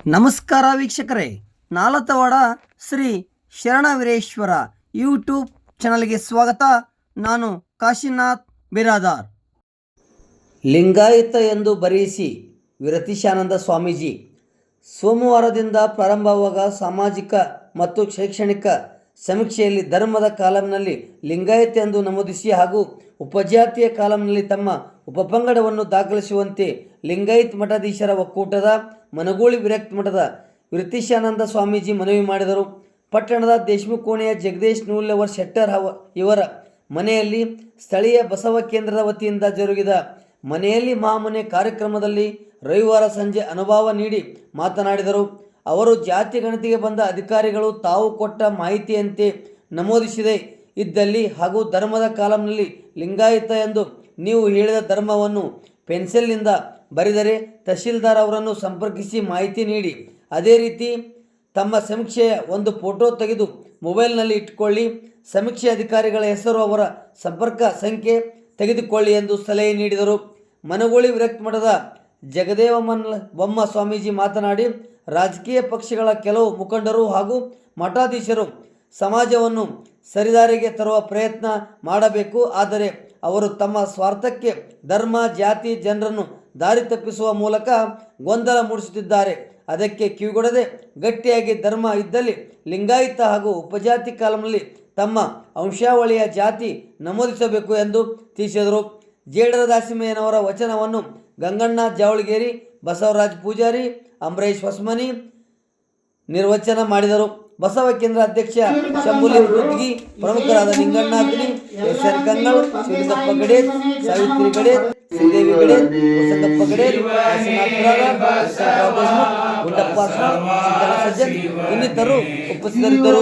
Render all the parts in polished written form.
ನಮಸ್ಕಾರ ವೀಕ್ಷಕರೇ, ನಾಲತವಾಡ ಶ್ರೀ ಶರಣವೀರೇಶ್ವರ ಯೂಟ್ಯೂಬ್ ಚಾನಲ್ಗೆ ಸ್ವಾಗತ. ನಾನು ಕಾಶಿನಾಥ್ ಬಿರಾದಾರ್. ಲಿಂಗಾಯತ ಎಂದು ಬರೆಯಿಸಿ ವಿರತೀಶಾನಂದ ಸ್ವಾಮೀಜಿ. ಸೋಮವಾರದಿಂದ ಪ್ರಾರಂಭವಾಗುವ ಸಾಮಾಜಿಕ ಮತ್ತು ಶೈಕ್ಷಣಿಕ ಸಮೀಕ್ಷೆಯಲ್ಲಿ ಧರ್ಮದ ಕಾಲಂನಲ್ಲಿ ಲಿಂಗಾಯತ ಎಂದು ನಮೂದಿಸಿ ಹಾಗೂ ಉಪಜಾತಿಯ ಕಾಲಂನಲ್ಲಿ ತಮ್ಮ ಉಪಪಂಗಡವನ್ನು ದಾಖಲಿಸುವಂತೆ ಲಿಂಗಾಯತ್ ಮಠಾಧೀಶರ ಒಕ್ಕೂಟದ ಮನಗೂಳಿ ವಿರಕ್ತ ಮಠದ ವಿರತೀಶಾನಂದ ಸ್ವಾಮೀಜಿ ಮನವಿ ಮಾಡಿದರು. ಪಟ್ಟಣದ ದೇಶಮುಖ್ ಕೋಣೆಯ ಜಗದೀಶ್ ನೂಲ್ಯವರ್ ಶೆಟ್ಟರ್ ಇವರ ಮನೆಯಲ್ಲಿ ಸ್ಥಳೀಯ ಬಸವ ಕೇಂದ್ರದ ವತಿಯಿಂದ ಜರುಗಿದ ಮನೆಯಲ್ಲಿ ಮಹಾಮನೆ ಕಾರ್ಯಕ್ರಮದಲ್ಲಿ ರವಿವಾರ ಸಂಜೆ ಅನುಭವ ನೀಡಿ ಮಾತನಾಡಿದರು. ಅವರು ಜಾತಿ ಗಣತಿಗೆ ಬಂದ ಅಧಿಕಾರಿಗಳು ತಾವು ಕೊಟ್ಟ ಮಾಹಿತಿಯಂತೆ ನಮೂದಿಸಿದೆ ಇದ್ದಲ್ಲಿ ಹಾಗೂ ಧರ್ಮದ ಕಾಲಂನಲ್ಲಿ ಲಿಂಗಾಯತ ಎಂದು ನೀವು ಹೇಳಿದ ಧರ್ಮವನ್ನು ಪೆನ್ಸಿಲ್ನಿಂದ ಬರೆದರೆ ತಹಶೀಲ್ದಾರ್ ಅವರನ್ನು ಸಂಪರ್ಕಿಸಿ ಮಾಹಿತಿ ನೀಡಿ, ಅದೇ ರೀತಿ ತಮ್ಮ ಸಮೀಕ್ಷೆಯ ಒಂದು ಫೋಟೋ ತೆಗೆದು ಮೊಬೈಲ್ನಲ್ಲಿ ಇಟ್ಟುಕೊಳ್ಳಿ, ಸಮೀಕ್ಷೆ ಅಧಿಕಾರಿಗಳ ಹೆಸರು ಅವರ ಸಂಪರ್ಕ ಸಂಖ್ಯೆ ತೆಗೆದುಕೊಳ್ಳಿ ಎಂದು ಸಲಹೆ ನೀಡಿದರು. ಮನಗೂಳಿ ವಿರಕ್ತ ಮಠದ ಜಗದೇವಮಲ್ಲ ಸ್ವಾಮೀಜಿ ಮಾತನಾಡಿ, ರಾಜಕೀಯ ಪಕ್ಷಗಳ ಕೆಲವು ಮುಖಂಡರು ಹಾಗೂ ಮಠಾಧೀಶರು ಸಮಾಜವನ್ನು ಸರಿದಾರಿಗೆ ತರುವ ಪ್ರಯತ್ನ ಮಾಡಬೇಕು, ಆದರೆ ಅವರು ತಮ್ಮ ಸ್ವಾರ್ಥಕ್ಕೆ ಧರ್ಮ ಜಾತಿ ಜನರನ್ನು ದಾರಿ ತಪ್ಪಿಸುವ ಮೂಲಕ ಗೊಂದಲ ಮೂಡಿಸುತ್ತಿದ್ದಾರೆ. ಅದಕ್ಕೆ ಕಿವಿಗೊಡದೆ ಗಟ್ಟಿಯಾಗಿ ಧರ್ಮ ಇದ್ದಲ್ಲಿ ಲಿಂಗಾಯತ ಹಾಗೂ ಉಪಜಾತಿ ಕಾಲಂನಲ್ಲಿ ತಮ್ಮ ವಂಶಾವಳಿಯ ಜಾತಿ ನಮೂದಿಸಬೇಕು ಎಂದು ತಿಳಿಸಿದರು. ಜೇಡರ ದಾಸಿಮಯ್ಯನವರ ವಚನವನ್ನು ಗಂಗಣ್ಣ ಜಾವಳಗೇರಿ, ಬಸವರಾಜ್ ಪೂಜಾರಿ, ಅಂಬರೀಶ್ ಹೊಸಮನಿ ನಿರ್ವಚನ ಮಾಡಿದರು. ಬಸವ ಕೇಂದ್ರ ಅಧ್ಯಕ್ಷ ಶಂಭುಲಿ ರುದ್ಗಿ, ಪ್ರಮುಖರಾದ ನಿಂಗಣ್ಣ ಅಗ್ನಿ, ಎಸ್ ಎನ್ ಕಂಗಳ್, ಶಿವಲಿಂಗಪ್ಪ ಗಡೆ, ಸಾವಿತ್ರಿ ಗಡೆ, ಶ್ರೀದೇವಿ ಗಡೆ, ಹೊಸಂಗಪ್ಪ ಗಡೆ, ಗುಂಡಪ್ಪ ಸಜ್ಜನ್ ಇನ್ನಿತರು ಉಪಸ್ಥಿತರಿದ್ದರು.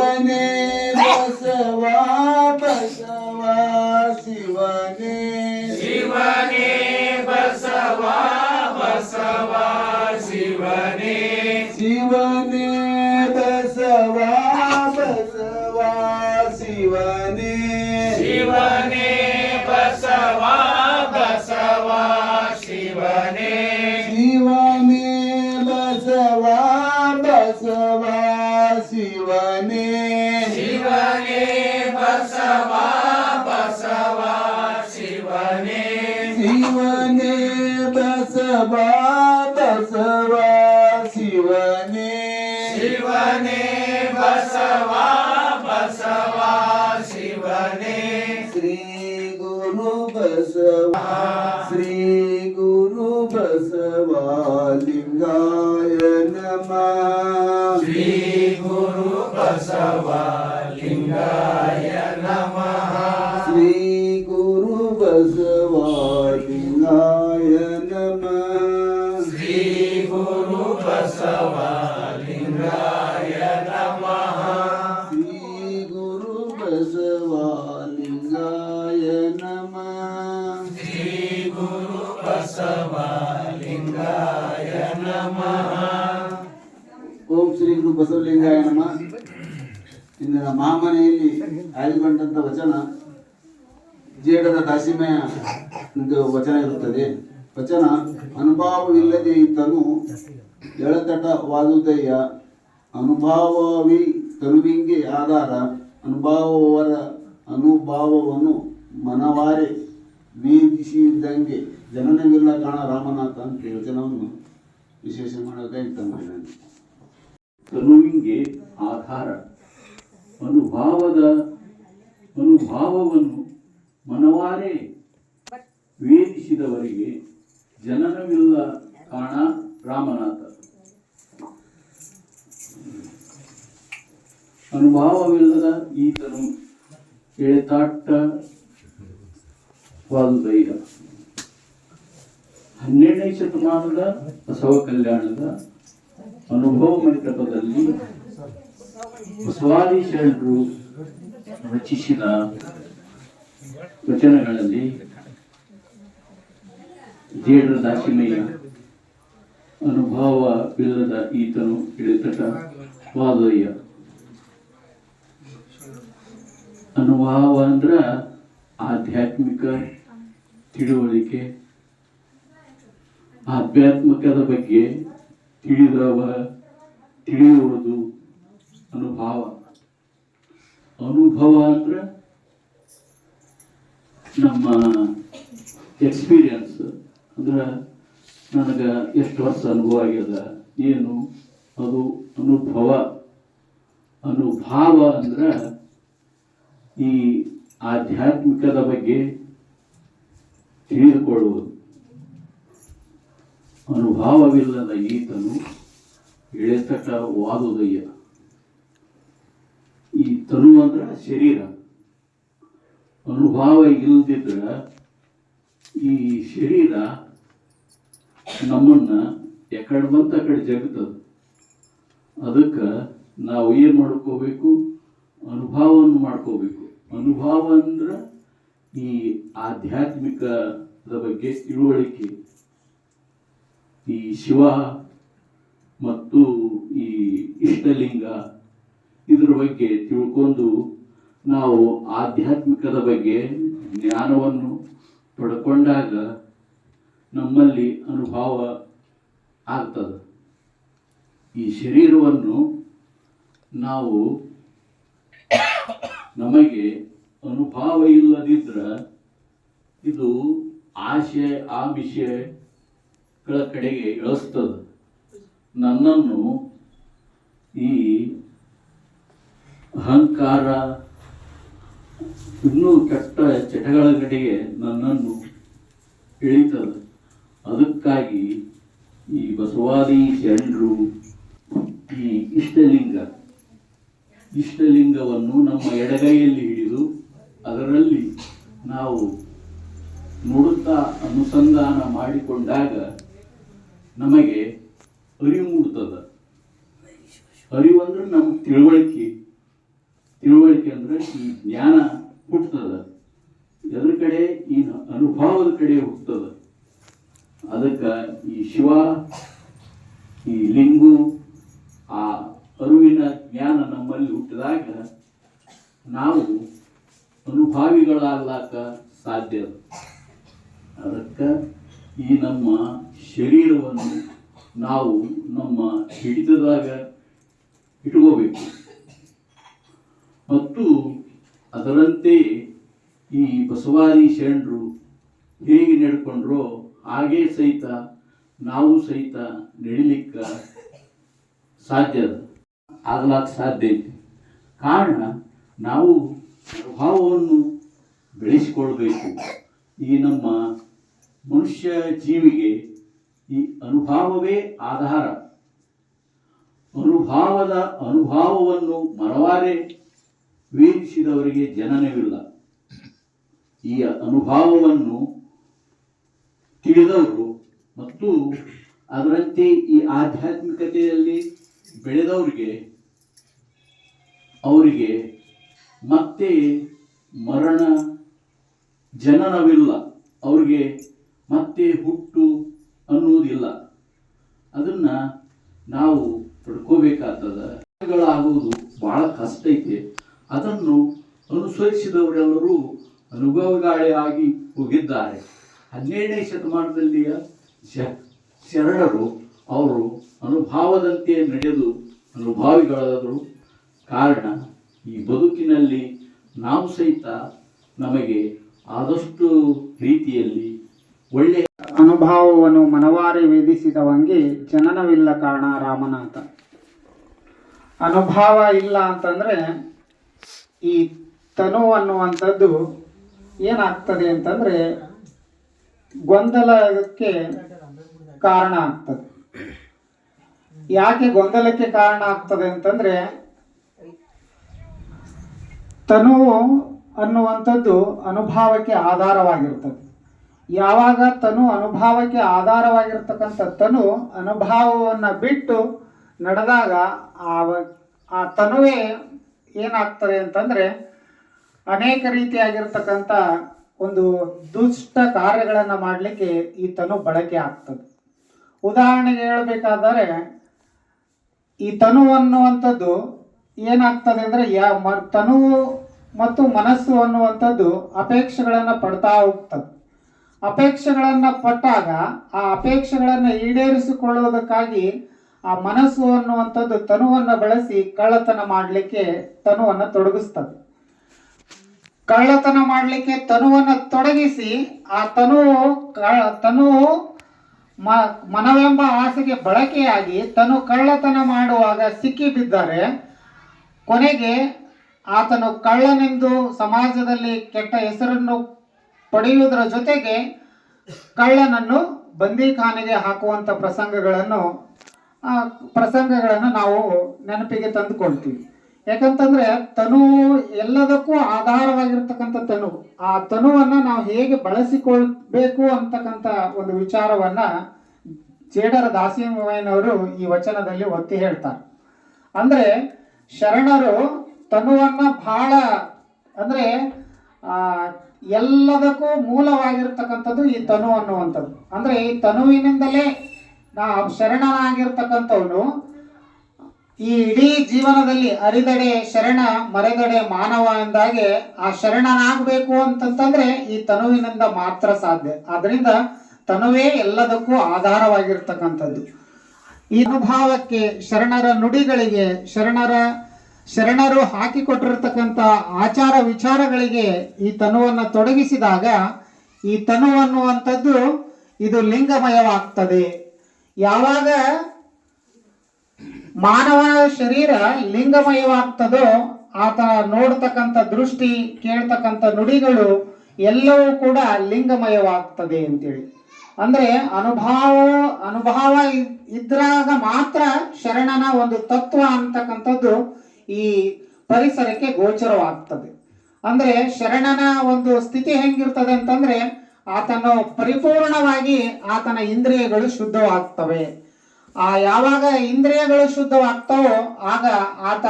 ಶ್ರೀ ಗುರು ಬಸವ ಲಿಂಗಾಯ ನಮಃ. ಶ್ರೀ ಗುರು ಬಸವ ಲಿಂಗಾಯ ನಮಃ. ಶ್ರೀ ಗುರು ಬಸವ ಲಿಂಗಾಯ ನಮಃ. ಶ್ರೀ ಗುರು ಬಸವ ಲಿಂಗಾಯ ನಮಃ. ಶ್ರೀ ಗುರು ಬಸವ ಲಿಂಗಾಯ ನಮಃ. ಶ್ರೀ ಗುರು ಬಸವ ಲಿಂಗಾಯ ನಮಃ. ಓಂ ಶ್ರೀ ಗುರು ಬಸವಲಿಂಗಾಯ ನಮಃ. ಇಂದಿನ ಮಹಾಮನೆಯಲ್ಲಿ ಆಯ್ದುಕೊಂಡಂತ ವಚನ ಜೇಡರ ದಾಸಿಮಯ ಎಂದು ವಚನ ಇರುತ್ತದೆ. ವಚನ: ಅನುಭವವಿಲ್ಲದೆ ಇದ್ದನು ಎಳತಟವಾದುದಯ್ಯ, ಅನುಭಾವವಿ ತನುವಿಂಗೆ ಆಧಾರ, ಅನುಭವವನ್ನು ಮನವಾರೆ ವೇದಿಸಿದಂಗೆ ಜನನವಿಲ್ಲ ಕಾಣ ರಾಮನಾಥ ಅಂತ ವಚನವನ್ನು ವಿಶೇಷ ಮಾಡೋದಕ್ಕೆ ತಂದಿದ್ದೇನೆ. ತನುವಿಂಗೆ ಆಧಾರ, ಅನುಭಾವವನ್ನು ಮನವಾರೆ ವೇದಿಸಿದವರಿಗೆ ಜನನವಿಲ್ಲ ಕಾಣ ರಾಮನಾಥ. ಅನುಭವವಿಲ್ಲದ ಈತನು ಎಳೆತಾಟವಾದುದಯ್ಯ. 12ನೇ ಶತಮಾನದ ಬಸವ ಕಲ್ಯಾಣದ ಅನುಭವ ಮಂಟಪದಲ್ಲಿ ಬಸವಾದಿ ಶರಣರು ರಚಿಸಿದ ವಚನಗಳಲ್ಲಿ ಜೇಡರ ದಾಸಿಮಯ್ಯ ಅನುಭವವಿಲ್ಲದ ಈತನು ಎಳೆತಟವಾದಯ್ಯ. ಅನುಭವ ಅಂದ್ರ ಆಧ್ಯಾತ್ಮಿಕ ತಿಳುವಳಿಕೆ, ಆಧ್ಯಾತ್ಮಿಕದ ಬಗ್ಗೆ ತಿಳಿದವ ತಿಳಿಯುವುದು ಅನುಭವ. ಅನುಭವ ಅಂದ್ರೆ ನಮ್ಮ ಎಕ್ಸ್ಪೀರಿಯನ್ಸ್, ಅಂದ್ರೆ ನನಗೆ ಎಷ್ಟು ವರ್ಷ ಅನುಭವ ಆಗ್ಯದ ಏನು ಅದು ಅನುಭವ. ಅನುಭಾವ ಅಂದ್ರೆ ಈ ಆಧ್ಯಾತ್ಮಿಕದ ಬಗ್ಗೆ ತಿಳಿದುಕೊಳ್ಳುವುದು. ಅನುಭವವಿಲ್ಲದ ಈತನು ಎಳೆತಟವಾದುದಯ್ಯ. ಈ ತನು ಅಂದ್ರೆ ಶರೀರ. ಅನುಭವ ಇಲ್ಲದಿದ್ರೆ ಈ ಶರೀರ ನಮ್ಮನ್ನ ಎಕಡೆ ಬಂತ ಆ ಕಡೆ ಜಗತ್ತದ. ಅದಕ್ಕೆ ನಾವು ಏನು ಮಾಡ್ಕೋಬೇಕು? ಅನುಭವವನ್ನು ಮಾಡ್ಕೋಬೇಕು. ಅನುಭವ ಅಂದ್ರೆ ಈ ಆಧ್ಯಾತ್ಮಿಕದ ಬಗ್ಗೆ ತಿಳುವಳಿಕೆ, ಈ ಶಿವ ಮತ್ತು ಈ ಇಷ್ಟಲಿಂಗ ಇದ್ರ ಬಗ್ಗೆ ತಿಳ್ಕೊಂಡು ನಾವು ಆಧ್ಯಾತ್ಮಿಕದ ಬಗ್ಗೆ ಜ್ಞಾನವನ್ನು ಪಡ್ಕೊಂಡಾಗ ನಮ್ಮಲ್ಲಿ ಅನುಭವ ಆಗ್ತದೆ. ಈ ಶರೀರವನ್ನು ನಾವು ನಮಗೆ ಅನುಭವ ಇಲ್ಲದಿದ್ರೆ ಇದು ಆಶೆ ಆಮಿಷಗಳ ಕಡೆಗೆ ಇಳಿಸ್ತದೆ. ನನ್ನನ್ನು ಈ ಅಹಂಕಾರ ಇನ್ನೂ ಕೆಟ್ಟ ಚಟಗಳ ಕಡೆಗೆ ನನ್ನನ್ನು ಇಳಿತದೆ. ಅದಕ್ಕಾಗಿ ಈ ಬಸವಾದಿ ಶರಣರು ಈ ಇಷ್ಟಲಿಂಗವನ್ನು ನಮ್ಮ ಎಡಗೈಯಲ್ಲಿ ಹಿಡಿದು ಅದರಲ್ಲಿ ನಾವು ನೋಡುತ್ತಾ ಅನುಸಂಧಾನ ಮಾಡಿಕೊಂಡಾಗ ನಮಗೆ ಅರಿವು ಮೂಡ್ತದೆ. ಅರಿವು ಅಂದ್ರೆ ನಮ್ಗೆ ತಿಳುವಳಿಕೆ ಅಂದ್ರೆ ಈ ಜ್ಞಾನ ಹುಟ್ಟುತ್ತದೆ. ಎದ್ರ ಕಡೆ ಈ ಅನುಭವದ ಕಡೆ ಹುಟ್ಟುತ್ತದೆ. ಅದಕ್ಕೆ ಈ ಶಿವ, ಈ ಲಿಂಗು, ಆ ಅರಿವಿನ ಜ್ಞಾನ ನಮ್ಮಲ್ಲಿ ಹುಟ್ಟಿದಾಗ ನಾವು ಅನುಭಾವಿಗಳಾಗ್ಲಾಕ ಸಾಧ್ಯ. ಅದಕ್ಕೆ ಈ ನಮ್ಮ ಶರೀರವನ್ನು ನಾವು ನಮ್ಮ ಹಿಡಿತದಾಗ ಇಟ್ಕೋಬೇಕು. ಮತ್ತು ಅದರಂತೆ ಈ ಬಸವಾದಿ ಶರಣರು ಹೇಗೆ ನಡ್ಕೊಂಡ್ರೋ ಹಾಗೇ ಸಹಿತ ನಾವು ಸಹಿತ ನಡಿಲಿಕ್ಕೆ ಸಾಧ್ಯ ಆಗ್ಲಾಕ ಸಾಧ್ಯ ಐತಿ. ಕಾರಣ ನಾವು ಅನುಭವವನ್ನು ಬೆಳೆಸಿಕೊಳ್ಬೇಕು. ಈ ನಮ್ಮ ಮನುಷ್ಯ ಜೀವಿಗೆ ಈ ಅನುಭವವೇ ಆಧಾರ. ಅನುಭವವನ್ನು ಮನವಾರೆ ವೇದಿಸಿದವರಿಗೆ ಜನನವಿಲ್ಲ. ಈ ಅನುಭವವನ್ನು ತಿಳಿದವರು ಮತ್ತು ಅದರಂತೆ ಈ ಆಧ್ಯಾತ್ಮಿಕತೆಯಲ್ಲಿ ಬೆಳೆದವರಿಗೆ ಅವರಿಗೆ ಮತ್ತೆ ಮರಣ ಜನನವಿಲ್ಲ. ಅವ್ರಿಗೆ ಮತ್ತೆ ಹುಟ್ಟು ಅನ್ನುವುದಿಲ್ಲ. ಅದನ್ನ ನಾವು ಪಡ್ಕೋಬೇಕಾಗ್ತದೆ. ಬಹಳ ಕಷ್ಟ ಐತೆ. ಅದನ್ನು ಅನುಸರಿಸಿದವರೆಲ್ಲರೂ ಅನುಭವಗಾಳಿಯಾಗಿ ಹೋಗಿದ್ದಾರೆ. 12ನೇ ಶತಮಾನದಲ್ಲಿಯ ಶರಣರು ಅವರು ಅನುಭವದಂತೆ ನಡೆದು ಅನುಭಾವಿಗಳಾದರು. ಕಾರಣ ಈ ಬದುಕಿನಲ್ಲಿ ನಾವು ಸಹಿತ ನಮಗೆ ಆದಷ್ಟು ರೀತಿಯಲ್ಲಿ ಒಳ್ಳೆಯ ಅನುಭವವನ್ನು ಮನವಾರೆ ವೇದಿಸಿದವಂಗೆ ಜನನವಿಲ್ಲ ಕಾರಣ ರಾಮನಾಥ. ಅನುಭವ ಇಲ್ಲ ಅಂತಂದರೆ ಈ ತನು ಅನ್ನುವಂಥದ್ದು ಏನಾಗ್ತದೆ ಅಂತಂದರೆ ಗೊಂದಲಕ್ಕೆ ಕಾರಣ ಆಗ್ತದೆ. ಯಾಕೆ ಗೊಂದಲಕ್ಕೆ ಕಾರಣ ಆಗ್ತದೆ ಅಂತಂದರೆ ತನು ಅನ್ನುವಂಥದ್ದು ಅನುಭವಕ್ಕೆ ಆಧಾರವಾಗಿರ್ತದೆ. ಯಾವಾಗ ತನು ಅನುಭವಕ್ಕೆ ಆಧಾರವಾಗಿರ್ತಕ್ಕಂಥ ತನು ಅನುಭವವನ್ನು ಬಿಟ್ಟು ನಡೆದಾಗ ಆ ತನುವೇ ಏನಾಗ್ತದೆ ಅಂತಂದರೆ ಅನೇಕ ರೀತಿಯಾಗಿರ್ತಕ್ಕಂಥ ಒಂದು ದುಷ್ಟ ಕಾರ್ಯಗಳನ್ನು ಮಾಡಲಿಕ್ಕೆ ಈ ತನು ಬಳಕೆ ಆಗ್ತದೆ. ಉದಾಹರಣೆಗೆ ಹೇಳಬೇಕಾದರೆ ಈ ತನು ಅನ್ನುವಂಥದ್ದು ಏನಾಗ್ತದೆ ಅಂದರೆ ತನು ಮತ್ತು ಮನಸ್ಸು ಅನ್ನುವಂಥದ್ದು ಅಪೇಕ್ಷೆಗಳನ್ನು ಪಡ್ತಾ ಹೋಗ್ತದೆ. ಅಪೇಕ್ಷೆಗಳನ್ನು ಪಟ್ಟಾಗ ಆ ಅಪೇಕ್ಷೆಗಳನ್ನು ಈಡೇರಿಸಿಕೊಳ್ಳುವುದಕ್ಕಾಗಿ ಆ ಮನಸ್ಸು ಅನ್ನುವಂಥದ್ದು ತನುವನ್ನು ಬಳಸಿ ಕಳ್ಳತನ ಮಾಡಲಿಕ್ಕೆ ತನುವನ್ನು ತೊಡಗಿಸ್ತದೆ. ಕಳ್ಳತನ ಮಾಡಲಿಕ್ಕೆ ತನುವನ್ನು ತೊಡಗಿಸಿ ಆ ತನು ಮನವೆಂಬ ಆಸೆಗೆ ಬಳಕೆಯಾಗಿ ತನು ಕಳ್ಳತನ ಮಾಡುವಾಗ ಸಿಕ್ಕಿ ಬಿದ್ದರೆ ಕೊನೆಗೆ ಆತನು ಕಳ್ಳನೆಂದು ಸಮಾಜದಲ್ಲಿ ಕೆಟ್ಟ ಹೆಸರನ್ನು ಪಡೆಯುವುದರ ಜೊತೆಗೆ ಕಳ್ಳನನ್ನು ಬಂದಿಖಾನೆಗೆ ಹಾಕುವಂಥ ಪ್ರಸಂಗಗಳನ್ನು ನಾವು ನೆನಪಿಗೆ ತಂದುಕೊಳ್ತೀವಿ. ಯಾಕಂತಂದ್ರೆ ತನು ಎಲ್ಲದಕ್ಕೂ ಆಧಾರವಾಗಿರ್ತಕ್ಕಂಥ ತನು, ಆ ತನುವನ್ನು ನಾವು ಹೇಗೆ ಬಳಸಿಕೊಳ್ಬೇಕು ಅಂತಕ್ಕಂಥ ಒಂದು ವಿಚಾರವನ್ನ ಜೇಡರ ದಾಸಿಮಯ್ಯನವರು ಈ ವಚನದಲ್ಲಿ ಒತ್ತಿ ಹೇಳ್ತಾರೆ. ಅಂದ್ರೆ ಶರಣರು ತನುವನ್ನ ಬಹಳ ಅಂದ್ರೆ ಎಲ್ಲದಕ್ಕೂ ಮೂಲವಾಗಿರ್ತಕ್ಕಂಥದ್ದು ಈ ತನು ಅನ್ನುವಂಥದ್ದು. ಅಂದ್ರೆ ಈ ತನುವಿನಿಂದಲೇ ಶರಣನಾಗಿರ್ತಕ್ಕಂಥವನು ಈ ಇಡೀ ಜೀವನದಲ್ಲಿ ಅರಿದಡೆ ಶರಣ ಮರೆದಡೆ ಮಾನವ ಎಂದಾಗೆ ಆ ಶರಣನಾಗಬೇಕು ಅಂತಂತಂದ್ರೆ ಈ ತನುವಿನಿಂದ ಮಾತ್ರ ಸಾಧ್ಯ. ಆದ್ರಿಂದ ತನುವೇ ಎಲ್ಲದಕ್ಕೂ ಆಧಾರವಾಗಿರ್ತಕ್ಕಂಥದ್ದು. ಈ ಅನುಭವಕ್ಕೆ, ಶರಣರ ನುಡಿಗಳಿಗೆ, ಶರಣರು ಹಾಕಿಕೊಟ್ಟಿರ್ತಕ್ಕಂಥ ಆಚಾರ ವಿಚಾರಗಳಿಗೆ ಈ ತನುವನ್ನು ತೊಡಗಿಸಿದಾಗ ಈ ತನು ಅನ್ನುವಂಥದ್ದು ಇದು ಲಿಂಗಮಯವಾಗ್ತದೆ. ಯಾವಾಗ ಮಾನವನ ಶರೀರ ಲಿಂಗಮಯವಾಗ್ತದೋ ಆತ ನೋಡ್ತಕ್ಕಂಥ ದೃಷ್ಟಿ, ಕೇಳ್ತಕ್ಕಂಥ ನುಡಿಗಳು ಎಲ್ಲವೂ ಕೂಡ ಲಿಂಗಮಯವಾಗ್ತದೆ ಅಂತೇಳಿ. ಅಂದ್ರೆ ಅನುಭವ ಇದ್ರಾಗ ಮಾತ್ರ ಶರಣನ ಒಂದು ತತ್ವ ಅಂತಕ್ಕಂಥದ್ದು ಈ ಪರಿಸರಕ್ಕೆ ಗೋಚರವಾಗ್ತದೆ. ಅಂದ್ರೆ ಶರಣನ ಒಂದು ಸ್ಥಿತಿ ಹೆಂಗಿರ್ತದೆ ಅಂತಂದ್ರೆ ಆತನು ಪರಿಪೂರ್ಣವಾಗಿ ಆತನ ಇಂದ್ರಿಯಗಳು ಶುದ್ಧವಾಗ್ತವೆ. ಯಾವಾಗ ಇಂದ್ರಿಯಗಳು ಶುದ್ಧವಾಗ್ತವೋ ಆಗ ಆತ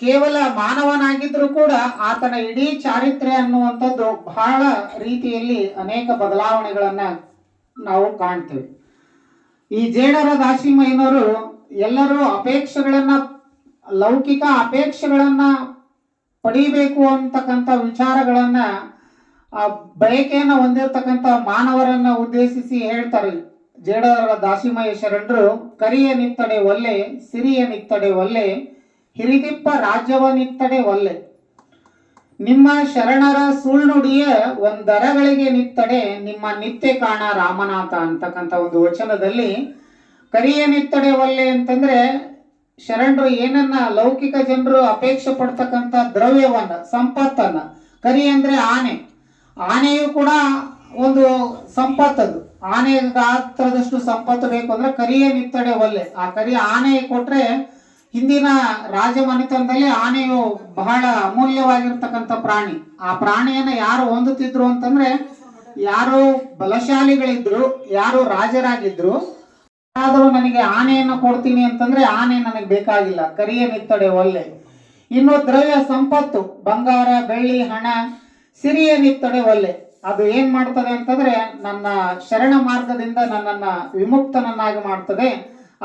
ಕೇವಲ ಮಾನವನಾಗಿದ್ರೂ ಕೂಡ ಆತನ ಇಡೀ ಚಾರಿತ್ರ್ಯ ಅನ್ನುವಂಥದ್ದು ಬಹಳ ರೀತಿಯಲ್ಲಿ ಅನೇಕ ಬದಲಾವಣೆಗಳನ್ನ ನಾವು ಕಾಣ್ತೇವೆ. ಈ ಜೇಡರ ದಾಸಿಮಯ್ಯನವರು ಎಲ್ಲರೂ ಲೌಕಿಕ ಅಪೇಕ್ಷೆಗಳನ್ನ ಪಡಿಬೇಕು ಅಂತಕ್ಕಂಥ ವಿಚಾರಗಳನ್ನ ಬಯಕೆಯನ್ನು ಹೊಂದಿರತಕ್ಕಂಥ ಮಾನವರನ್ನ ಉದ್ದೇಶಿಸಿ ಹೇಳ್ತಾರೆ. ಜೇಡರ ದಾಸಿಮಯ್ಯ ಶರಣರು ಕರಿಯ ನಿತ್ತಡೆ ಒಲ್ಲೆ, ಸಿರಿಯ ನಿತ್ತಡೆ ಒಲ್ಲೆ, ಹಿರಿದಿಪ್ಪ ರಾಜ್ಯವ ನಿತ್ತಡೆ ಒಲ್ಲೆ, ನಿಮ್ಮ ಶರಣರ ಸುಳ್ಳುಡಿಯ ಒಂದರಗಳಿಗೆ ನಿತ್ತಡೆ ನಿಮ್ಮ ನಿತ್ಯ ಕಾಣ ರಾಮನಾಥ ಅಂತಕ್ಕಂಥ ಒಂದು ವಚನದಲ್ಲಿ ಕರಿಯ ನಿತ್ತಡೆ ಒಲ್ಲೆ ಅಂತಂದ್ರೆ ಶರಣರು ಏನನ್ನ ಲೌಕಿಕ ಜನರು ಅಪೇಕ್ಷೆ ಪಡ್ತಕ್ಕಂಥ ದ್ರವ್ಯವನ್ನ, ಸಂಪತ್ತನ್ನ, ಕರಿ ಅಂದ್ರೆ ಆನೆಯು ಕೂಡ ಒಂದು ಸಂಪತ್ತದು. ಆನೆ ಗಾತ್ರದಷ್ಟು ಸಂಪತ್ತು ಬೇಕು ಅಂದ್ರೆ ಕರಿಯ ನಿತ್ತಡೆ ಒಲ್ಲೆ. ಆ ಆನೆ ಕೊಟ್ರೆ ಹಿಂದಿನ ರಾಜಮನೆತನದಲ್ಲಿ ಆನೆಯು ಬಹಳ ಅಮೂಲ್ಯವಾಗಿರ್ತಕ್ಕಂಥ ಪ್ರಾಣಿ. ಆ ಪ್ರಾಣಿಯನ್ನ ಯಾರು ಹೊಂದುತ್ತಿದ್ರು ಅಂತಂದ್ರೆ ಯಾರು ಬಲಶಾಲಿಗಳಿದ್ರು, ಯಾರು ರಾಜರಾಗಿದ್ರು, ಯಾರಾದರೂ ನನಗೆ ಆನೆಯನ್ನು ಕೊಡ್ತೀನಿ ಅಂತಂದ್ರೆ ಆನೆ ನನಗೆ ಬೇಕಾಗಿಲ್ಲ, ಕರಿಯ ನಿತ್ತಡೆ ಒಲ್ಲೆ. ಇನ್ನು ದ್ರವ್ಯ ಸಂಪತ್ತು, ಬಂಗಾರ, ಬೆಳ್ಳಿ, ಹಣ, ಸಿರಿಯ ನಿತ್ತಡೆ ಒಲ್ಲೆ. ಅದು ಏನ್ ಮಾಡ್ತದೆ ಅಂತಂದ್ರೆ ನನ್ನ ಶರಣ ಮಾರ್ಗದಿಂದ ನನ್ನನ್ನ ವಿಮುಕ್ತನನ್ನಾಗಿ ಮಾಡ್ತದೆ.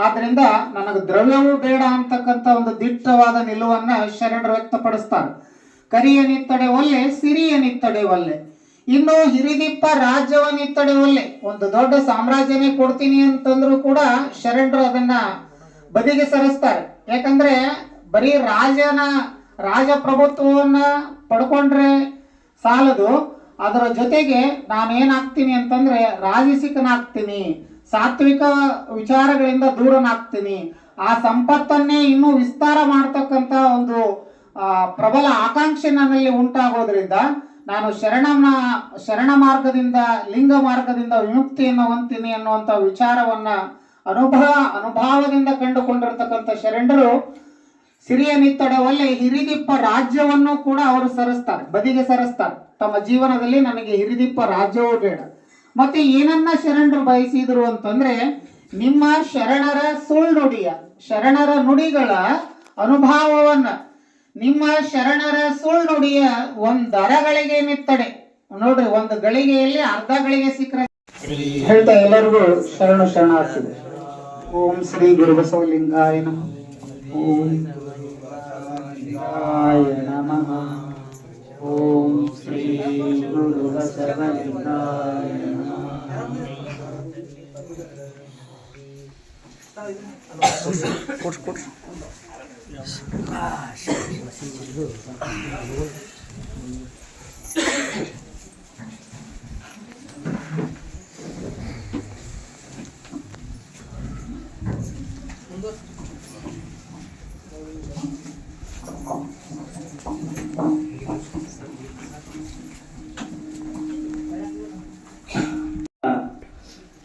ಆದ್ರಿಂದ ನನಗೆ ದ್ರವ್ಯವೂ ಬೇಡ ಅಂತಕ್ಕಂಥ ಒಂದು ದಿಟ್ಟವಾದ ನಿಲುವನ್ನ ಶರಣರು ವ್ಯಕ್ತಪಡಿಸ್ತಾರೆ. ಕರಿಯ ನಿತ್ತಡೆ ಒಲ್ಲೆ, ಸಿರಿಯ ನಿತ್ತಡೆ ಒಲ್ಲೆ. ಇನ್ನು ಹಿರಿದಿಪ್ಪ ರಾಜ್ಯವ ನಿತ್ತಡೆ ಒಲ್ಲೆ. ಒಂದು ದೊಡ್ಡ ಸಾಮ್ರಾಜ್ಯನೇ ಕೊಡ್ತೀನಿ ಅಂತಂದ್ರು ಕೂಡ ಶರಣರು ಅದನ್ನ ಬದಿಗೆ ಸರಿಸ್ತಾರೆ. ಯಾಕಂದ್ರೆ ಬರೀ ರಾಜಪ್ರಭುತ್ವವನ್ನ ಪಡ್ಕೊಂಡ್ರೆ ಸಾಲದು, ಅದರ ಜೊತೆಗೆ ನಾನೇನಾಗ್ತೀನಿ ಅಂತಂದ್ರೆ ರಾಜಸಿಕನಾಗ್ತೀನಿ, ಸಾತ್ವಿಕ ವಿಚಾರಗಳಿಂದ ದೂರನಾಗ್ತೀನಿ, ಆ ಸಂಪತ್ತನ್ನೇ ಇನ್ನೂ ವಿಸ್ತಾರ ಮಾಡ್ತಕ್ಕಂಥ ಒಂದು ಪ್ರಬಲ ಆಕಾಂಕ್ಷೆ ನನ್ನಲ್ಲಿ ಉಂಟಾಗೋದ್ರಿಂದ ನಾನು ಶರಣ ಮಾರ್ಗದಿಂದ, ಲಿಂಗ ಮಾರ್ಗದಿಂದ ವಿಮುಕ್ತಿಯನ್ನು ಹೊಂದ್ತೀನಿ ಅನ್ನುವಂಥ ವಿಚಾರವನ್ನ ಅನುಭವದಿಂದ ಕಂಡುಕೊಂಡಿರ್ತಕ್ಕಂಥ ಶರಣರು ಸಿರಿಯ ನಿತ್ತಡೆ ಒಲ್ಲೆ, ಹಿರಿದಿಪ್ಪ ರಾಜ್ಯವನ್ನು ಕೂಡ ಅವರು ಬದಿಗೆ ಸರಿಸ್ತಾರೆ. ತಮ್ಮ ಜೀವನದಲ್ಲಿ ನನಗೆ ಹಿರಿದಿಪ್ಪ ರಾಜ್ಯವೂ ಬೇಡ. ಮತ್ತೆ ಏನನ್ನ ಶರಣರು ಬಯಸಿದ್ರು ಅಂತಂದ್ರೆ ನಿಮ್ಮ ಶರಣರ ಸುಳ್ಳುಡಿಯ, ಶರಣರ ನುಡಿಗಳ ಅನುಭವವನ್ನ, ನಿಮ್ಮ ಶರಣರ ಸುಳ್ಳುಡಿಯ ಒಂದರಗಳಿಗೆ ನಿತ್ತಡೆ. ನೋಡ್ರಿ, ಒಂದು ಗಳಿಗೆ ಅರ್ಧ ಗಳಿಗೆ ಸಿಕ್ಕರೆ ಹೇಳ್ತಾ ಎಲ್ಲರಿಗೂ ಶರಣಾರ್ಥಿದೆ. ಓಂ ಶ್ರೀ ಗುರು ಬಸವಲಿಂಗಾಯ ನಮಃ. ಓಂ ನಮಃ. ಓಂ ಶ್ರೀ ಗುರು ಬಸವಲಿಂಗಾಯ ನಮಃ.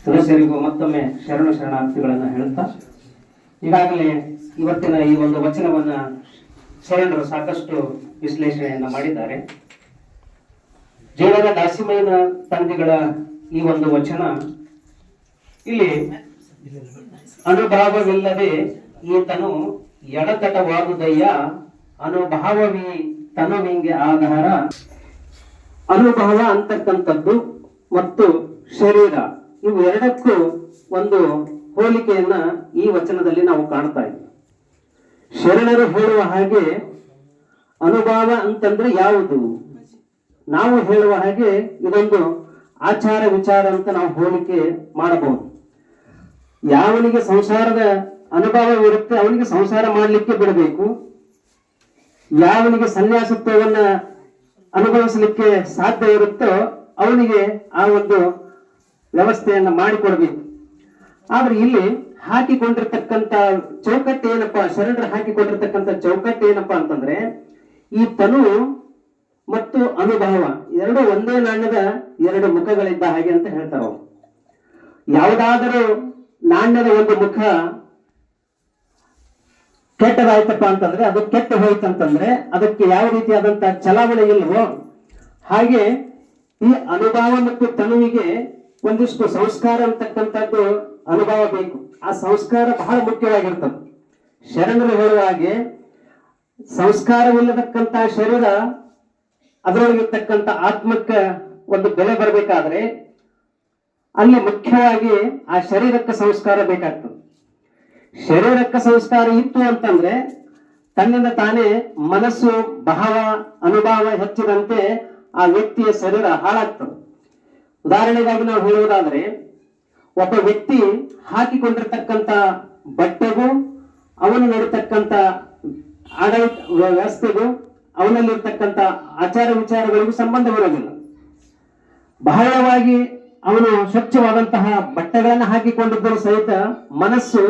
ಸದಸ್ಯರಿಗೂ ಮತ್ತೊಮ್ಮೆ ಶರಣಾರ್ಥಿಗಳನ್ನು ಹೇಳುತ್ತಾ, ಈಗಾಗಲೇ ಇವತ್ತಿನ ಈ ಒಂದು ವಚನವನ್ನ ಶರಣರು ಸಾಕಷ್ಟು ವಿಶ್ಲೇಷಣೆಯನ್ನ ಮಾಡಿದ್ದಾರೆ. ಜೇಡರ ದಾಸಿಮಯ್ಯನ ತಂದೆಗಳ ಈ ಒಂದು ವಚನ ಇಲ್ಲಿ ಅನುಭಾವವಿಲ್ಲದೆ ಈತನು ಎಡತಟವಾದುದಯ್ಯ, ಅನುಭಾವವಿ ತನುವಿಂಗೆ ಆಧಾರ. ಅನುಭವ ಅಂತಕ್ಕಂಥದ್ದು ಮತ್ತು ಶರೀರ, ಇವು ಎರಡಕ್ಕೂ ಒಂದು ಹೋಲಿಕೆಯನ್ನ ಈ ವಚನದಲ್ಲಿ ನಾವು ಕಾಣ್ತಾ ಇದ್ದೀವಿ. ಶರಣರು ಹೇಳುವ ಹಾಗೆ ಅನುಭವ ಅಂತಂದ್ರೆ ಯಾವುದು? ನಾವು ಹೇಳುವ ಹಾಗೆ ಇದೊಂದು ಆಚಾರ ವಿಚಾರ ಅಂತ ನಾವು ಹೋಲಿಕೆ ಮಾಡಬಹುದು. ಯಾವನಿಗೆ ಸಂಸಾರದ ಅನುಭವವಿರುತ್ತೆ ಅವನಿಗೆ ಸಂಸಾರ ಮಾಡಲಿಕ್ಕೆ ಬಿಡಬೇಕು. ಯಾವನಿಗೆ ಸನ್ಯಾಸತ್ವವನ್ನ ಅನುಭವಿಸಲಿಕ್ಕೆ ಸಾಧ್ಯ ಇರುತ್ತೋ ಅವನಿಗೆ ಆ ಒಂದು ವ್ಯವಸ್ಥೆಯನ್ನ ಮಾಡಿಕೊಡ್ಬೇಕು. ಆದ್ರೆ ಇಲ್ಲಿ ಹಾಕಿಕೊಂಡಿರ್ತಕ್ಕಂಥ ಚೌಕಟ್ಟು ಏನಪ್ಪಾ, ಶರಣರು ಹಾಕಿಕೊಂಡಿರ್ತಕ್ಕಂಥ ಚೌಕಟ್ಟು ಏನಪ್ಪಾ ಅಂತಂದ್ರೆ, ಈ ತನು ಮತ್ತು ಅನುಭವ ಎರಡು ಒಂದೇ ನಾಣ್ಯದ ಎರಡು ಮುಖಗಳಿದ್ದ ಹಾಗೆ ಅಂತ ಹೇಳ್ತಾರ ಅವರು. ಯಾವುದಾದರೂ ನಾಣ್ಯದ ಒಂದು ಮುಖ ಕೆಟ್ಟದಾಯ್ತಪ್ಪ ಅಂತಂದ್ರೆ, ಅದು ಕೆಟ್ಟ ಹೋಯ್ತಂತಂದ್ರೆ ಅದಕ್ಕೆ ಯಾವ ರೀತಿಯಾದಂತಹ ಚಲಾವಣೆ ಇಲ್ವೋ ಹಾಗೆ ಈ ಅನುಭವ ಮತ್ತು ತನುವಿಗೆ ಒಂದಿಷ್ಟು ಸಂಸ್ಕಾರ ಅಂತಕ್ಕಂಥದ್ದು ಅನುಭವ ಬೇಕು. ಆ ಸಂಸ್ಕಾರ ಬಹಳ ಮುಖ್ಯವಾಗಿರ್ತದೆ. ಶರಣರು ಹೇಳುವ ಹಾಗೆ ಸಂಸ್ಕಾರವಿಲ್ಲತಕ್ಕಂತಹ ಶರೀರ, ಅದರೊಳಗಿರ್ತಕ್ಕಂಥ ಆತ್ಮಕ್ಕೆ ಒಂದು ಬೆಲೆ ಬರಬೇಕಾದ್ರೆ ಅಲ್ಲಿ ಮುಖ್ಯವಾಗಿ ಆ ಶರೀರಕ್ಕೆ ಸಂಸ್ಕಾರ ಬೇಕಾಗ್ತದೆ. ಶರೀರಕ್ಕೆ ಸಂಸ್ಕಾರ ಇತ್ತು ಅಂತಂದ್ರೆ ತನ್ನಿಂದ ತಾನೇ ಮನಸ್ಸು ಭಾವ ಅನುಭವ ಹೆಚ್ಚಿದಂತೆ ಆ ವ್ಯಕ್ತಿಯ ಶರೀರ ಹಾಳಾಗ್ತದೆ. ಉದಾಹರಣೆಗಾಗಿ ನಾವು ಹೇಳುವುದಾದ್ರೆ, ಒಬ್ಬ ವ್ಯಕ್ತಿ ಹಾಕಿಕೊಂಡಿರ್ತಕ್ಕಂಥ ಬಟ್ಟೆಗೂ ಅವನು ನಡೀತಕ್ಕಂಥ ಆಡಳಿತ ವ್ಯವಸ್ಥೆಗೂ ಅವನಲ್ಲಿರ್ತಕ್ಕಂಥ ಆಚಾರ ವಿಚಾರಗಳಿಗೂ ಸಂಬಂಧವಿರೋದಿಲ್ಲ. ಬಹಳವಾಗಿ ಅವನು ಸ್ವಚ್ಛವಾದಂತಹ ಬಟ್ಟೆಗಳನ್ನು ಹಾಕಿಕೊಂಡಿದ್ದರೂ ಸಹಿತ ಮನಸ್ಸು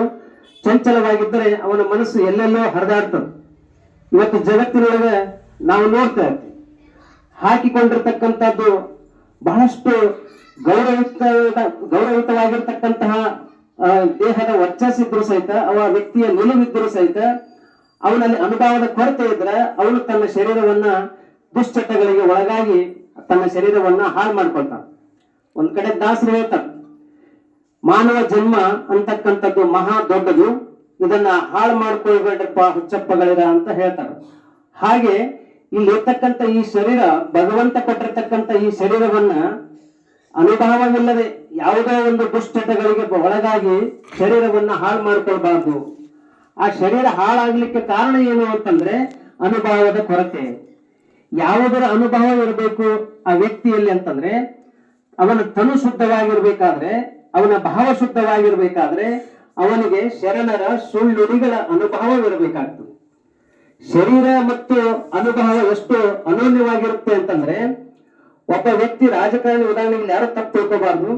ಚಂಚಲವಾಗಿದ್ದರೆ ಅವನ ಮನಸ್ಸು ಎಲ್ಲೆಲ್ಲೋ ಹರಿದಾಡ್ತದೆ. ಇವತ್ತು ಜಗತ್ತಿನೊಳಗೆ ನಾವು ನೋಡ್ತಾ ಇರ್ತೀವಿ, ಹಾಕಿಕೊಂಡಿರ್ತಕ್ಕಂಥದ್ದು ಬಹಳಷ್ಟು ಗೌರವಿತವಾಗಿರ್ತಕ್ಕಂತಹ ದೇಹದ ವರ್ಚಸ್ಸಿದ್ರು ಸಹಿತ, ಅವ ವ್ಯಕ್ತಿಯ ನಿಲುವಿದ್ದರೂ ಸಹಿತ ಅವನಲ್ಲಿ ಅನುಭವದ ಕೊರತೆ ಇದ್ರೆ ಅವನು ತನ್ನ ಶರೀರವನ್ನ ದುಶ್ಚಟಗಳಿಗೆ ಒಳಗಾಗಿ ತನ್ನ ಶರೀರವನ್ನ ಹಾಳು ಮಾಡ್ಕೊಳ್ತಾನೆ. ಒಂದ್ ಕಡೆ ದಾಸರು ಹೇಳ್ತಾರೆ, ಮಾನವ ಜನ್ಮ ಅಂತಕ್ಕಂಥದ್ದು ಮಹಾ ದೊಡ್ಡದು, ಇದನ್ನ ಹಾಳು ಮಾಡ್ಕೊಳ್ಬೇಡ್ರಪ್ಪ ಹುಚ್ಚಪ್ಪಗಳಿರ ಅಂತ ಹೇಳ್ತಾರೆ. ಹಾಗೆ ಇಲ್ಲಿ ಇರ್ತಕ್ಕಂಥ ಈ ಶರೀರ, ಭಗವಂತ ಕೊಟ್ಟಿರ್ತಕ್ಕಂಥ ಈ ಶರೀರವನ್ನ ಅನುಭವವಿಲ್ಲದೆ ಯಾವುದೋ ಒಂದು ದುಶ್ಚಟಗಳಿಗೆ ಒಳಗಾಗಿ ಶರೀರವನ್ನ ಹಾಳು ಮಾಡ್ಕೊಳ್ಬಾರ್ದು. ಆ ಶರೀರ ಹಾಳಾಗ್ಲಿಕ್ಕೆ ಕಾರಣ ಏನು ಅಂತಂದ್ರೆ ಅನುಭವದ ಕೊರತೆ. ಯಾವುದರ ಅನುಭವ ಇರಬೇಕು ಆ ವ್ಯಕ್ತಿಯಲ್ಲಿ ಅಂತಂದ್ರೆ, ಅವನ ತನು ಶುದ್ಧವಾಗಿರ್ಬೇಕಾದ್ರೆ, ಅವನ ಭಾವ ಶುದ್ಧವಾಗಿರ್ಬೇಕಾದ್ರೆ ಅವನಿಗೆ ಶರಣರ ಸುಳ್ಳುಡಿಗಳ ಅನುಭವವಿರಬೇಕಾಗ್ತದೆ. ಶರೀರ ಮತ್ತು ಅನುಭವ ಎಷ್ಟು ಅನನ್ಯವಾಗಿರುತ್ತೆ ಅಂತಂದ್ರೆ, ಒಬ್ಬ ವ್ಯಕ್ತಿ ರಾಜಕಾರಣಿ, ಉದಾಹರಣೆಗೆ ಯಾರು ತಪ್ಪು ತಿಳ್ಕೋಬಾರ್ದು,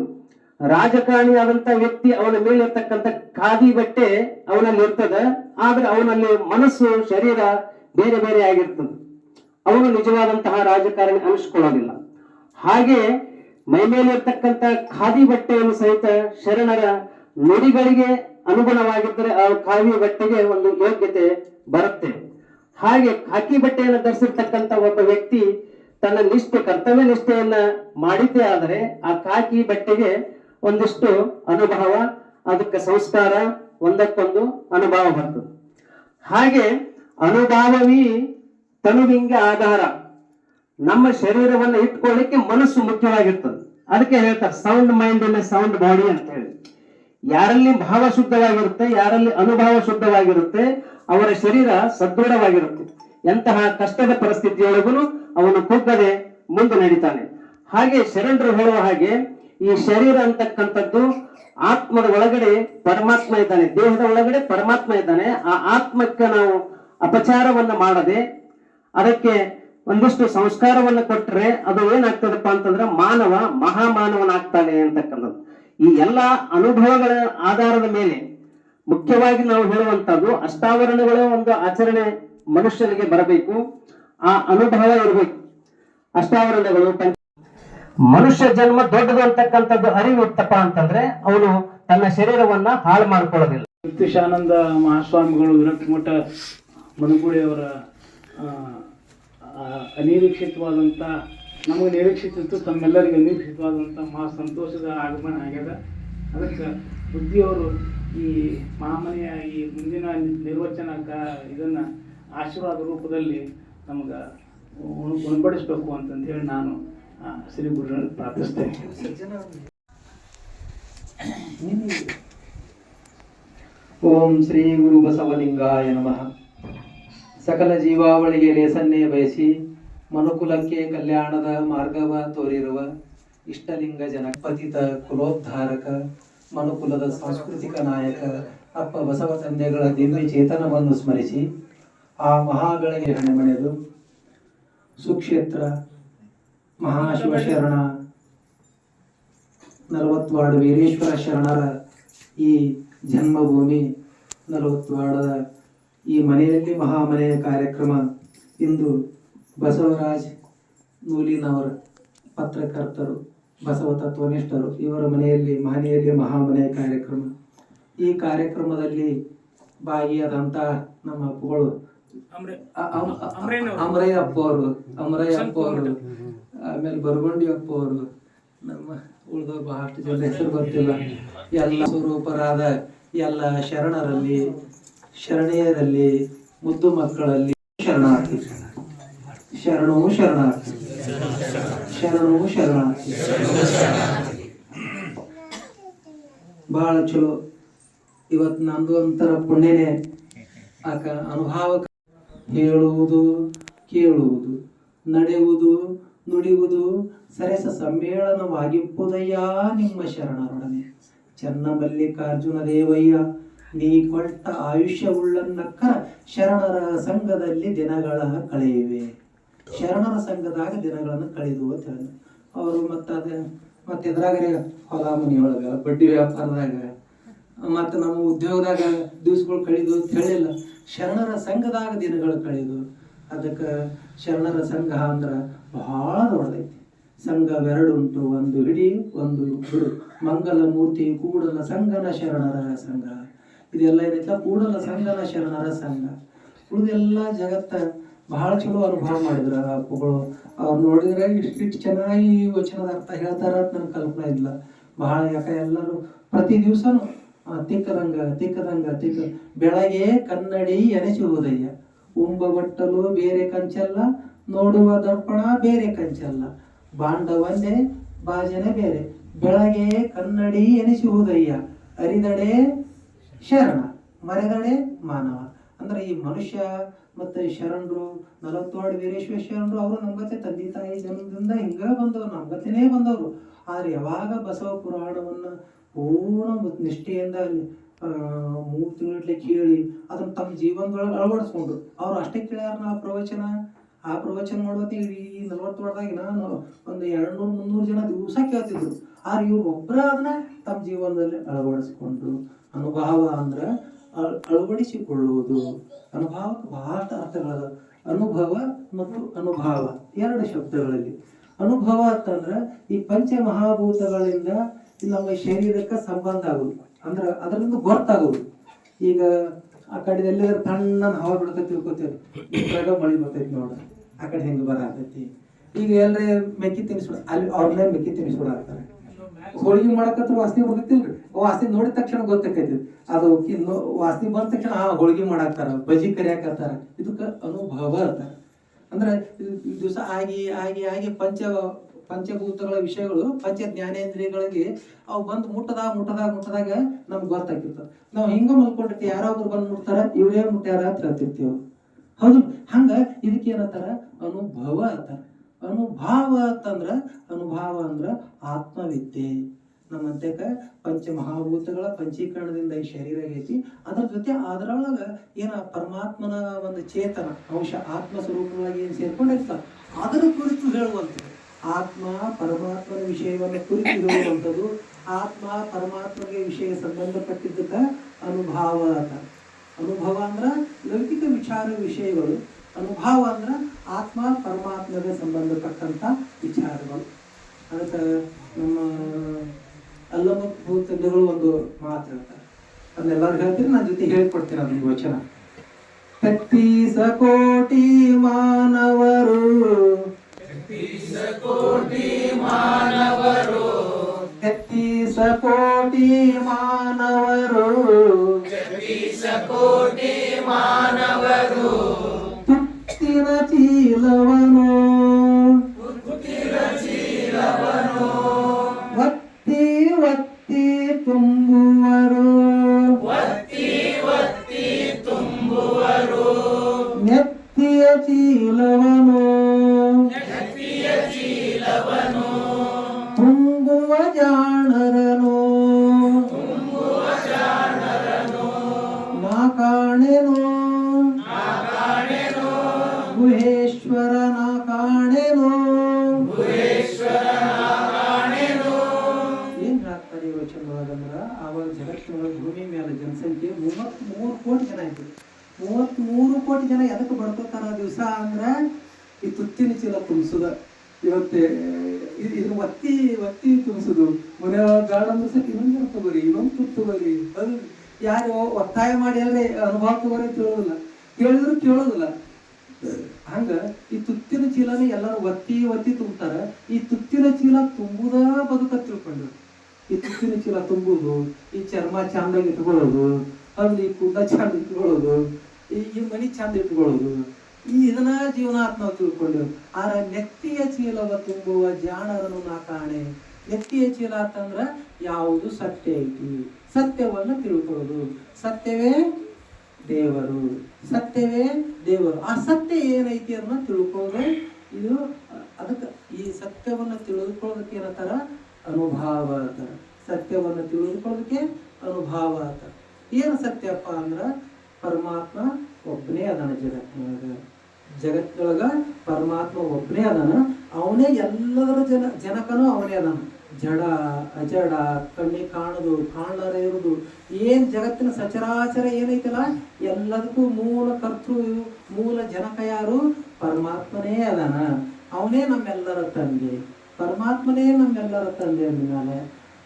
ರಾಜಕಾರಣಿ ಆದಂತ ವ್ಯಕ್ತಿ ಅವನ ಮೇಲೆ ಇರ್ತಕ್ಕಂಥ ಖಾದಿ ಬಟ್ಟೆ ಅವನಲ್ಲಿ ಇರ್ತದೆ, ಆದ್ರೆ ಅವನಲ್ಲಿ ಮನಸ್ಸು ಶರೀರ ಬೇರೆ ಬೇರೆ ಆಗಿರ್ತದೆ. ಅವನು ನಿಜವಾದಂತಹ ರಾಜಕಾರಣಿ ಅನಿಸ್ಕೊಳ್ಳೋದಿಲ್ಲ. ಹಾಗೆ ಮೈಮೇಲೆ ಇರ್ತಕ್ಕಂಥ ಖಾದಿ ಬಟ್ಟೆಯನ್ನು ಸಹಿತ ಶರಣರ ನುಡಿಗಳಿಗೆ ಅನುಗುಣವಾಗಿದ್ದರೆ ಆ ಖಾದಿ ಬಟ್ಟೆಗೆ ಒಂದು ಯೋಗ್ಯತೆ ಬರುತ್ತೆ. ಹಾಗೆ ಖಾಕಿ ಬಟ್ಟೆಯನ್ನು ಧರಿಸಿರ್ತಕ್ಕಂಥ ಒಬ್ಬ ವ್ಯಕ್ತಿ ತನ್ನ ನಿಷ್ಠೆ, ಕರ್ತವ್ಯ ನಿಷ್ಠೆಯನ್ನ ಮಾಡಿದ್ದೇ ಆದರೆ ಆ ಖಾಕಿ ಬಟ್ಟೆಗೆ ಒಂದಿಷ್ಟು ಅನುಭವ, ಅದಕ್ಕೆ ಸಂಸ್ಕಾರ, ಒಂದಕ್ಕೊಂದು ಅನುಭವ ಬರ್ತದೆ. ಹಾಗೆ ಅನುಭವವಿ ತನುವಿಂಗೆ ಆಧಾರ. ನಮ್ಮ ಶರೀರವನ್ನು ಇಟ್ಕೊಳ್ಳಿಕ್ಕೆ ಮನಸ್ಸು ಮುಖ್ಯವಾಗಿರ್ತದೆ. ಅದಕ್ಕೆ ಹೇಳ್ತಾರೆ sound mind in sound body ಅಂತ ಹೇಳಿ. ಯಾರಲ್ಲಿ ಭಾವ ಶುದ್ಧವಾಗಿರುತ್ತೆ, ಯಾರಲ್ಲಿ ಅನುಭವ ಶುದ್ಧವಾಗಿರುತ್ತೆ, ಅವರ ಶರೀರ ಸದೃಢವಾಗಿರುತ್ತೆ. ಎಂತಹ ಕಷ್ಟದ ಪರಿಸ್ಥಿತಿಯೊಳಗೂ ಅವನು ಕುಗ್ಗದೆ ಮುಂದೆ ನಡೀತಾನೆ. ಹಾಗೆ ಶರಣರು ಹೇಳುವ ಹಾಗೆ ಈ ಶರೀರ ಅಂತಕ್ಕಂಥದ್ದು ಆತ್ಮದ ಒಳಗಡೆ ಪರಮಾತ್ಮ ಇದ್ದಾನೆ, ದೇಹದ ಒಳಗಡೆ ಪರಮಾತ್ಮ ಇದ್ದಾನೆ. ಆ ಆತ್ಮಕ್ಕೆ ನಾವು ಅಪಚಾರವನ್ನ ಮಾಡದೆ ಅದಕ್ಕೆ ಒಂದಿಷ್ಟು ಸಂಸ್ಕಾರವನ್ನ ಕೊಟ್ಟರೆ ಅದು ಏನಾಗ್ತದಪ್ಪ ಅಂತಂದ್ರೆ ಮಾನವ ಮಹಾಮಾನವನಾಗ್ತಾನೆ ಅಂತಕ್ಕಂಥದ್ದು. ಈ ಎಲ್ಲ ಅನುಭವಗಳ ಆಧಾರದ ಮೇಲೆ ಮುಖ್ಯವಾಗಿ ನಾವು ಹೇಳುವಂತದ್ದು ಅಷ್ಟಾವರಣಗಳ ಒಂದು ಆಚರಣೆ ಮನುಷ್ಯನಿಗೆ ಬರಬೇಕು, ಆ ಅನುಭವ ಇರಬೇಕು. ಅಷ್ಟಾವರಣಗಳು ಮನುಷ್ಯ ಜನ್ಮ ದೊಡ್ಡದು ಅಂತಕ್ಕಂಥದ್ದು ಅರಿವು ಇತ್ತಪ್ಪ ಅಂತಂದ್ರೆ ಅವನು ತನ್ನ ಶರೀರವನ್ನ ಹಾಳು ಮಾಡ್ಕೊಳ್ಳೋದಿಲ್ಲ. ವಿರಕ್ತೇಶಾನಂದ ಮಹಾಸ್ವಾಮಿಗಳು ವಿರಕ್ತಮಠ ಮನುಕುಳಿಯವರ ಅನಿರೀಕ್ಷಿತವಾದಂಥ, ನಮಗೆ ನಿರೀಕ್ಷಿತ ಇತ್ತು, ತಮ್ಮೆಲ್ಲರಿಗೂ ಅನಿರೀಕ್ಷಿತವಾದಂಥ ಮಹಾ ಸಂತೋಷದ ಆಗಮನ ಆಗ್ಯದ. ಅದಕ್ಕೆ ಬುದ್ಧಿಯವರು ಈ ಮಹಾಮನೆಯ ಈ ಮುಂದಿನ ನಿರ್ವಚನ ಇದನ್ನು ಆಶೀರ್ವಾದ ರೂಪದಲ್ಲಿ ನಮಗೆ ಉಣಬಡಿಸ್ಬೇಕು ಅಂತಂದು ಹೇಳಿ ನಾನು ಶ್ರೀ ಗುರುಗಳನ್ನು ಪ್ರಾರ್ಥಿಸ್ತೇನೆ. ಓಂ ಶ್ರೀ ಗುರು ಬಸವಲಿಂಗಾಯ ನಮಃ. ಸಕಲ ಜೀವಾವಳಿಗೆ ಲೇಸನ್ನೇ ಬಯಸಿ ಮನುಕುಲಕ್ಕೆ ಕಲ್ಯಾಣದ ಮಾರ್ಗವ ತೋರಿರುವ ಇಷ್ಟಲಿಂಗ ಜನಪತಿತ ಕುಲೋದ್ಧಾರಕ ಮನುಕುಲದ ಸಾಂಸ್ಕೃತಿಕ ನಾಯಕ ಅಪ್ಪ ಬಸವ ತಂದೆಗಳ ದಿವ್ಯ ಚೇತನವನ್ನು ಸ್ಮರಿಸಿ ಆ ಮಹಾಗಳಿಗೆ ಹಣೆಮಣೆದು ಸುಕ್ಷೇತ್ರ ಮಹಾಶಿವಶರಣ 40 ವಾರ್ಡ್ ವೀರೇಶ್ವರ ಶರಣರ ಈ ಜನ್ಮಭೂಮಿ 40 ವಾರ್ಡದ ಈ ಮನೆಯಲ್ಲಿ ಮಹಾಮನೆಯ ಕಾರ್ಯಕ್ರಮ ಇಂದು ಬಸವರಾಜ್ ನೂಲಿನವರ ಪತ್ರಕರ್ತರು, ಬಸವ ತತ್ವನಿಷ್ಠರು ಇವರ ಮನೆಯಲ್ಲಿ ಮಹಾಮನೆಯ ಕಾರ್ಯಕ್ರಮ. ಈ ಕಾರ್ಯಕ್ರಮದಲ್ಲಿ ಭಾಗಿಯಾದಂಥ ನಮ್ಮ ಅಪ್ಪಗಳು ಅಮರಯ್ಯ ಅಪ್ಪ ಅವರು, ಆಮೇಲೆ ಬರಗೊಂಡಿ ಅಪ್ಪ ಅವರು, ನಮ್ಮ ಉಳಿದ ಬಹಳಷ್ಟು ಜನ ಹೆಸರು ಗೊತ್ತಿಲ್ಲ, ಎಲ್ಲ ಸ್ವರೂಪರಾದ ಎಲ್ಲ ಶರಣರಲ್ಲಿ, ಶರಣೆಯರಲ್ಲಿ, ಮುದ್ದು ಮಕ್ಕಳಲ್ಲಿ ಶರಣಾರ್ಥಿ, ಶರಣು ಶರಣಾರ್ಥಿ, ಶರಣು ಶರಣಾರ್ಥಿ. ಬಹಳ ಚಲೋ. ಇವತ್ತು ನಂದು ಒಂಥರ ಪುಣ್ಯನೇ. ಆಕ ಅನುಭವ ಹೇಳುವುದು, ಕೇಳುವುದು, ನಡೆಯುವುದು, ನುಡಿಯುವುದು ಸರಸ ಸಮ್ಮೇಳನವಾಗಿಪ್ಪುದಯ್ಯ ನಿಮ್ಮ ಶರಣರೊಡನೆ. ಚನ್ನಮಲ್ಲಿಕಾರ್ಜುನ ದೇವಯ್ಯ ನೀ ಕೊಟ್ಟ ಆಯುಷ್ಯವುಳ್ಳನ್ನಕ್ಕ ಶರಣರ ಸಂಘದಲ್ಲಿ ದಿನಗಳ ಕಳೆಯುವೆ. ಶರಣರ ಸಂಘದಾಗ ದಿನಗಳನ್ನು ಕಳೆದು ಅಂತ ಹೇಳಿದ್ರು ಅವರು. ಮತ್ತೆ ಇದ್ರಾಗ ಹೊಲ ಮನೆಯೊಳಗ, ಬಡ್ಡಿ ವ್ಯಾಪಾರದಾಗ, ಮತ್ತು ನಮ್ಮ ಉದ್ಯೋಗದಾಗ ದಿವಸಗಳು ಕಳೆದು ಅಂತ ಹೇಳಿಲ್ಲ. ಶರಣರ ಸಂಘದಾಗ ದಿನಗಳು ಕಳೆದು. ಅದಕ್ಕೆ ಶರಣರ ಸಂಘ ಅಂದ್ರೆ ಬಹಳ ದೊಡ್ಡದೈತಿ. ಸಂಘವೆರಡುಂಟು, ಒಂದು ಹಿಡಿ ಒಂದು ಬಿಡು. ಮಂಗಲ ಮೂರ್ತಿ ಕೂಡಲ ಸಂಗನ ಶರಣರ ಸಂಘ. ಇದೆಲ್ಲ ಏನೈತಲ್ಲ ಕೂಡಲ ಸಂಗನ ಶರಣರ ಸಂಘ. ಉಳಿದೆಲ್ಲ ಜಗತ್ತ ಬಹಳ ಚಲೋ ಅನುಭವ ಮಾಡಿದ್ರ ಅಪ್ಪಗಳು. ಅವ್ರು ನೋಡಿದ್ರೆ ಇಷ್ಟು ಚೆನ್ನಾಗಿ ವಚನದ ಅರ್ಥ ಹೇಳ್ತಾರ ಅಂತ ನನಗೆ ಕಲ್ಪನೆ ಇಲ್ಲ. ಬಹಳ ಯಾಕೆ ಎಲ್ಲರೂ ಪ್ರತಿ ದಿವಸನೂ ತಿಕ್ಕದಂಗ ಬೆಳಗ್ಗೆ ಕನ್ನಡಿ ಎನೆಸುವುದಯ್ಯ. ಉಂಬಗೊಟ್ಟಲು ಬೇರೆ ಕಂಚಲ್ಲ, ನೋಡುವ ದರ್ಪಣ ಬೇರೆ ಕಂಚಲ್ಲ. ಬಾಂಡವನ್ನೇ ಬಾಜನೆ ಬೇರೆ, ಬೆಳಗ್ಗೆ ಕನ್ನಡಿ ಎನಿಸುವುದಯ್ಯ. ಅರಿದಡೆ ಶರಣ, ಮರೆದಡೆ ಮಾನವ. ಅಂದ್ರೆ ಈ ಮನುಷ್ಯ ಮತ್ತು ಶರಣರು 40 ವಾರ್ಡ್ ವೀರೇಶ್ವರ ಶರಣರು ಅವರು ನಮ್ಗತೆ ತಂದೆ ತಾಯಿ ಜನ್ಮದಿಂದ ಹಿಂಗ ಬಂದವರು, ನಮ್ಗತೆನೇ ಬಂದವರು. ಆದ್ರೆ ಯಾವಾಗ ಬಸವ ಪುರಾಣವನ್ನ ಪೂರ್ಣ ನಿಷ್ಠೆಯಿಂದ 3 ತಿಂಗಳಿಗೆ ಕೇಳಿ ಅದನ್ನ ತಮ್ಮ ಜೀವನದೊಳಗೆ ಅಳವಡಿಸ್ಕೊಂಡ್ರು. ಅವ್ರು ಅಷ್ಟೇ ಕೇಳ್ಯಾರ. ಆ ಪ್ರವಚನ ಮಾಡುವತ್ತೆ ಇಡೀ 40 ವಾರ್ಡ್ದಾಗ ನಾನು ಒಂದು 200-300 ಜನ ದಿವಸ ಕೇಳ್ತಿದ್ರು. ಆದ್ರೆ ಇವ್ರು ಒಬ್ಬರ ಅದನ್ನ ತಮ್ಮ ಜೀವನದಲ್ಲಿ ಅಳವಡಿಸ್ಕೊಂಡ್ರು. ಅನುಭವ ಅಂದ್ರೆ ಅಳವಡಿಸಿಕೊಳ್ಳುವುದು. ಅನುಭವಕ್ಕೆ ಬಹಳ ಅರ್ಥಗಳದ. ಅನುಭವ ಮತ್ತು ಅನುಭವ 2 ಶಬ್ದಗಳಲ್ಲಿ. ಅನುಭವ ಅಂತಂದ್ರೆ ಈ ಪಂಚಮಹಾಭೂತಗಳಿಂದ ನಮ್ಮ ಶರೀರಕ್ಕೆ ಸಂಬಂಧ ಆಗುದು, ಅಂದ್ರೆ ಅದರಿಂದ ಗೊತ್ತಾಗೋದು. ಈಗ ಆ ಕಡೆ ಎಲ್ಲಾದ್ರೂ ತಣ್ಣನ ಹವಾ ಬಿಡ್ತೈತಿ ತಿಳ್ಕೊತೇವೆ, ಇದ್ರಾಗ ಮಳೆ ಬರ್ತೈತಿ ನೋಡ್ರಿ, ಆ ಕಡೆ ಹೆಂಗೆ ಬರತೈತಿ. ಈಗ ಎಲ್ಲರೇ ಮೆಕ್ಕಿ ತಿನ್ನಿಸ್ಬಿಡ, ಅಲ್ಲಿ ಅವ್ರನ್ನೇ ಮೆಕ್ಕಿ ತಿನ್ನಿಸ್ಬಿಡಾಕ್ತಾರೆ. ಹೋಳಿಗೆ ಮಾಡಕತ್ರ ವಾಸನೆ ಬರ್ತೈತಿಲ್ರಿ, ವಾಸನೆ ನೋಡಿದ ತಕ್ಷಣ ಗೊತ್ತಾಕೈತಿ. ಅದು ವಾಸನೆ ಬಂದ ತಕ್ಷಣ ಹೋಳಿಗೆ ಮಾಡಾಕ್ತಾರ, ಬಜಿ ಕರಿಯಾಕತ್ತಾರ. ಇದಕ್ಕೆ ಅನುಭವ ಅಂತಾರ. ಅಂದ್ರೆ ದಿವಸ ಆಗಿ ಆಗಿ ಆಗಿ ಪಂಚಭೂತಗಳ ವಿಷಯಗಳು, ಪಂಚ ಜ್ಞಾನೇಂದ್ರಿಯಗಳಿಗೆ ಅವು ಬಂದು ಮುಟ್ಟದಾಗ ನಮ್ಗೆ ಗೊತ್ತಾಗಿರ್ತದೆ. ನಾವು ಹಿಂಗ ಮಲ್ಕೊಂಡಿರ್ತೀವಿ, ಯಾರೊಬ್ರು ಬಂದು ಮುಟ್ತಾರ, ಇವರೇ ಮುಟ್ಟ್ಯಾರ ಅಂತ ಹೇಳ್ತಿರ್ತೀವಿ. ಹೌದು, ಹಂಗ ಇದಕ್ಕೆ ಏನಂತಾರ? ಅನುಭವ ಅಂತಾರ. ಅನುಭವ ಅಂದ್ರ ಆತ್ಮವಿದ್ಯೆ. ನಮ್ಮ ಅಂತ್ಯಕ್ಕೆ ಪಂಚಮಹಾಭೂತಗಳ ಪಂಚೀಕರಣದಿಂದ ಈ ಶರೀರ ಐತಿ. ಅದ್ರ ಜೊತೆ ಅದರೊಳಗೆ ಏನ ಪರಮಾತ್ಮನ ಒಂದು ಚೇತನ ಅಂಶ ಆತ್ಮ ಸ್ವರೂಪವಾಗಿ ಏನು ಸೇರ್ಕೊಂಡಿರ್ತಾವ ಅದರ ಕುರಿತು ಹೇಳುವಂಥದ್ದು. ಆತ್ಮ ಪರಮಾತ್ಮನ ವಿಷಯವನ್ನು ಕುರಿತು ಹೇಳುವಂಥದ್ದು. ಆತ್ಮ ಪರಮಾತ್ಮಗೆ ವಿಷಯ ಸಂಬಂಧಪಟ್ಟಿದ್ದಕ್ಕೆ ಅನುಭಾವ ಅಂತ. ಅನುಭವ ಅಂದ್ರೆ ಲೌಕಿಕ ವಿಚಾರ ವಿಷಯಗಳು, ಅನುಭವ ಅಂದ್ರೆ ಆತ್ಮ ಪರಮಾತ್ಮಗೆ ಸಂಬಂಧಪಟ್ಟಂತ ವಿಚಾರಗಳು. ಅದಕ್ಕೆ ನಮ್ಮ ಅಲ್ಲಮಭೂತಗಳು ಒಂದು ಮಾತು ಹೇಳ್ತಾರೆ, ಅದನ್ನೆಲ್ಲರೂ ಹೇಳ್ತೀನಿ, ನನ್ನ ಜೊತೆ ಹೇಳ್ಕೊಡ್ತೀನಿ ಅದೊಂದು ವಚನ. 33 ಕೋಟಿ ಮಾನವರು 33 ಕೋಟಿ ಮಾನವರು 33 ಕೋಟಿ ಮಾನವರು 33 ಕೋಟಿ ಮಾನವರು ತುತ್ತಿನ ಚೀಲವನು ಒತ್ತಿ ಒತ್ತಿ ತುಂಬುವರು ನೆತ್ತಿಯ ಚೀಲವನು ತುಂಬುವ ಜಾಣರನು ನಾ ಕಾಣೆನು ಗುಹೇಶ್ವರ ನಾ ಕಾಣೆನು. ಏನ್ ಹೇಳ್ತಾರೆ ಈ ವಚನದೊಳಗಂದ್ರ ಆವಾಗ ಜಗತ್ತಿನೊಳಗೆ ಭೂಮಿ ಮೇಲೆ ಜನಸಂಖ್ಯೆ 33 ಕೋಟಿ ಜನ ಇದ್ರು. 33 ಕೋಟಿ ಜನ ಎದಕ್ಕೆ ಬಡ್ಕೋತಾರ ದಿವಸ ಅಂದ್ರ ಈ ತುತ್ತಿನ ಚೀಲ ತುಂಬಿಸುದ, ಇವತ್ತೇ ಇದನ್ನ ಒತ್ತಿ ಒತ್ತಿ ತುಂಬಿಸುದು, ಮನೆಯೊಳಗ ಗಾರ್ಡನ್ ಸತಿ ಇನ್ನೊಂದು ತಗೋರಿ ಇನ್ನೊಂದು ತುತ್ತು ತಗೋರಿ. ಅದು ಯಾರು ಒತ್ತಾಯ ಮಾಡಿ ಅಲ್ರಿ ಅನುಭವ ತಗೋರಿ ಕೇಳೋದಿಲ್ಲ, ಕೇಳೋದಿಲ್ಲ. ಹಂಗ ಈ ತುತ್ತಿನ ಚೀಲನ ಎಲ್ಲರೂ ಒತ್ತಿ ಒತ್ತಿ ತುಂಬ್ತಾರ. ಈ ತುತ್ತಿನ ಚೀಲ ತುಂಬುದ ಬದುಕ ತಿಳ್ಕೊಂಡು ಈ ತುತ್ತಿನ ಚೀಲ ತುಂಬುದು, ಈ ಚರ್ಮ ಚಂದಾಗಿ ಇಟ್ಕೊಳ್ಳೋದು, ಅಲ್ಲಿ ಈ ಕೂದ ಚಂದ ಇಟ್ಕೊಳ್ಳೋದು, ಈ ಮನಿ ಚಂದ ಇಟ್ಕೊಳ್ಳೋದು, ಇದನ್ನ ಜೀವನಾತ್ ನಾವು ತಿಳ್ಕೊಂಡು. ಆರ ನೆತ್ತಿಯ ಚೀಲವ ತುಂಬುವ ಜಾಣರನ್ನು ನಾ ಕಾಣೆ. ನೆತ್ತಿಯ ಚೀಲ ಅಂತಂದ್ರ ಯಾವುದು ಸತ್ಯ ಐತಿ, ಸತ್ಯವನ್ನ ತಿಳ್ಕೊಳ್ಳೋದು. ಸತ್ಯವೇ ದೇವರು, ಸತ್ಯವೇ ದೇವರು. ಆ ಸತ್ಯ ಏನೈತಿ ಅದನ್ನ ತಿಳ್ಕೊಳ್ಳೋದು. ಇದು ಅದಕ್ಕೆ ಈ ಸತ್ಯವನ್ನ ತಿಳಿದುಕೊಳ್ಳೋದಕ್ಕೆ ಏನಂತಾರ ಅನುಭಾವ ಅಂತಾರ. ಸತ್ಯವನ್ನ ತಿಳಿದುಕೊಳ್ಳೋದಕ್ಕೆ ಅನುಭಾವ ಅಂತಾರ. ಏನು ಸತ್ಯಪ್ಪ ಅಂದ್ರ ಪರಮಾತ್ಮ ಒಬ್ಬನೇ ಅದಾನ ಜಗತ್ತಿನೊಳಗ ಪರಮಾತ್ಮ ಒಬ್ಬನೇ ಅದಾನ. ಅವನೇ ಎಲ್ಲದರ ಜನಕನೂ ಅವನೇ ಅದಾನ. ಜಡ ಅಜಡ ಕಣ್ಣಿಗೆ ಕಾಣದು ಕಾಣಲಾರ ಇರುವುದು ಏನ್ ಜಗತ್ತಿನ ಸಚರಾಚರ ಏನೈತಲ್ಲ ಎಲ್ಲದಕ್ಕೂ ಮೂಲ ಕರ್ತೃ ಮೂಲ ಜನಕ ಯಾರು? ಪರಮಾತ್ಮನೇ ಅದಾನ. ಅವನೇ ನಮ್ಮೆಲ್ಲರ ತಂದೆ. ಪರಮಾತ್ಮನೇ ನಮ್ಮೆಲ್ಲರ ತಂದೆ ಅಂದ್ಮೇಲೆ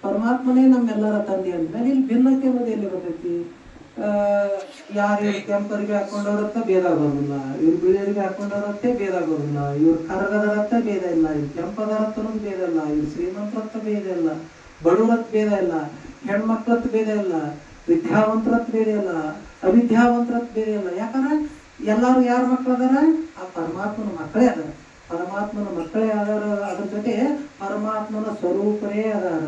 ಪರಮಾತ್ಮನೇ ನಮ್ಮೆಲ್ಲರ ತಂದೆ ಅಂದ್ಮೇಲೆ ಇಲ್ಲಿ ಭಿನ್ನತೆ ಅನ್ನೋದು ಎಲ್ಲಿ ಬರ್ತೈತಿ? ಯಾರು ಕೆಂಪರಿಗೆ ಹಾಕೊಂಡವ್ರತ್ತ ಭೇದ ಬರೋದಿಲ್ಲ, ಇವ್ರು ಬಿಳಿಯರಿಗೆ ಹಾಕೊಂಡವ್ರತ್ತೆ ಭೇದ ಬರೋದಿಲ್ಲ, ಇವ್ರು ಕರಗದರತ್ತ ಭೇದ ಇಲ್ಲ, ಇವ್ರು ಕೆಂಪದರತ್ತ ಅನ್ನೋದು ಭೇದ ಇಲ್ಲ, ಇವ್ರು ಶ್ರೀಮಂತರತ್ತ ಭೇದ ಇಲ್ಲ, ಬಡವರತ್ತ ಭೇದ ಇಲ್ಲ, ಹೆಣ್ಮಕ್ಳತ್ತ ಭೇದ ಇಲ್ಲ, ವಿದ್ಯಾವಂತರತ್ತ ಭೇದ ಇಲ್ಲ, ಅವಿದ್ಯಾವಂತರತ್ತ ಭೇದ ಇಲ್ಲ. ಯಾಕಂದ್ರೆ ಎಲ್ಲಾರು ಯಾರ ಮಕ್ಳು ಅದಾರ? ಆ ಪರಮಾತ್ಮನ ಮಕ್ಕಳೇ ಅದಾರ. ಪರಮಾತ್ಮನ ಮಕ್ಕಳೇ ಅದಾರ. ಅದ್ರ ಜೊತೆ ಪರಮಾತ್ಮನ ಸ್ವರೂಪರೇ ಅದಾರ.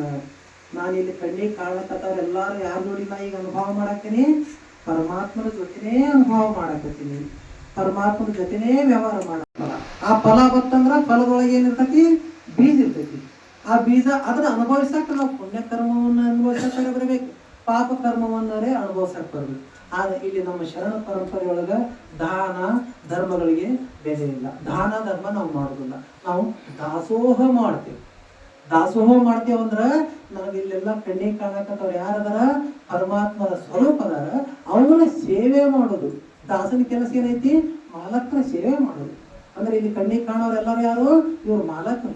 ನಾನಿಲ್ಲಿ ಕಣ್ಣಿಗೆ ಕಾಣಕತ್ತಾರ ಎಲ್ಲಾರು ಯಾರು ನೋಡಿ ನಾ ಈಗ ಅನುಭವ ಮಾಡಾಕ್ತೀನಿ? ಪರಮಾತ್ಮನ ಜೊತೆನೇ ಅನುಭವ ಮಾಡಾಕತ್ತೀನಿ, ಪರಮಾತ್ಮನ ಜೊತೆನೇ ವ್ಯವಹಾರ ಮಾಡಾಕ. ಆ ಫಲ ಬತ್ತಂದ್ರ ಫಲದೊಳಗೆ ಏನಿರ್ತೈತಿ? ಬೀಜ ಇರ್ತೈತಿ. ಆ ಬೀಜ ಅದನ್ನ ಅನುಭವಿಸಕ್ಕ ನಾವು ಪುಣ್ಯ ಕರ್ಮವನ್ನ ಅನುಭವಿಸಕ್ಕೆ ಬರಬೇಕು, ಪಾಪ ಕರ್ಮವನ್ನರೇ ಅನುಭವಿಸಕ್ಕೆ ಬರ್ಬೇಕು. ಆದ್ರೆ ಇಲ್ಲಿ ನಮ್ಮ ಶರಣ ಪರಂಪರೆಯೊಳಗ ದಾನ ಧರ್ಮಗಳಿಗೆ ಬೆಲೆ ಇಲ್ಲ. ದಾನ ಧರ್ಮ ನಾವು ಮಾಡೋದಿಲ್ಲ, ನಾವು ದಾಸೋಹ ಮಾಡ್ತೇವೆ. ದಾಸೋಹ ಮಾಡ್ತೇವಂದ್ರ ನನಗೆ ಇಲ್ಲೆಲ್ಲ ಕಣ್ಣಿಗೆ ಕಾಣಕತ್ತವ್ರು ಯಾರದಾರ? ಪರಮಾತ್ಮನ ಸ್ವರೂಪ ಅದಾರ, ಅವನ ಸೇವೆ ಮಾಡೋದು. ದಾಸನ ಕೆಲಸ ಏನೈತಿ? ಮಾಲಕನ ಸೇವೆ ಮಾಡೋದು. ಅಂದ್ರೆ ಇಲ್ಲಿ ಕಣ್ಣಿಗೆ ಕಾಣೋರು ಎಲ್ಲರೂ ಯಾರು? ಇವ್ರು ಮಾಲಕರು.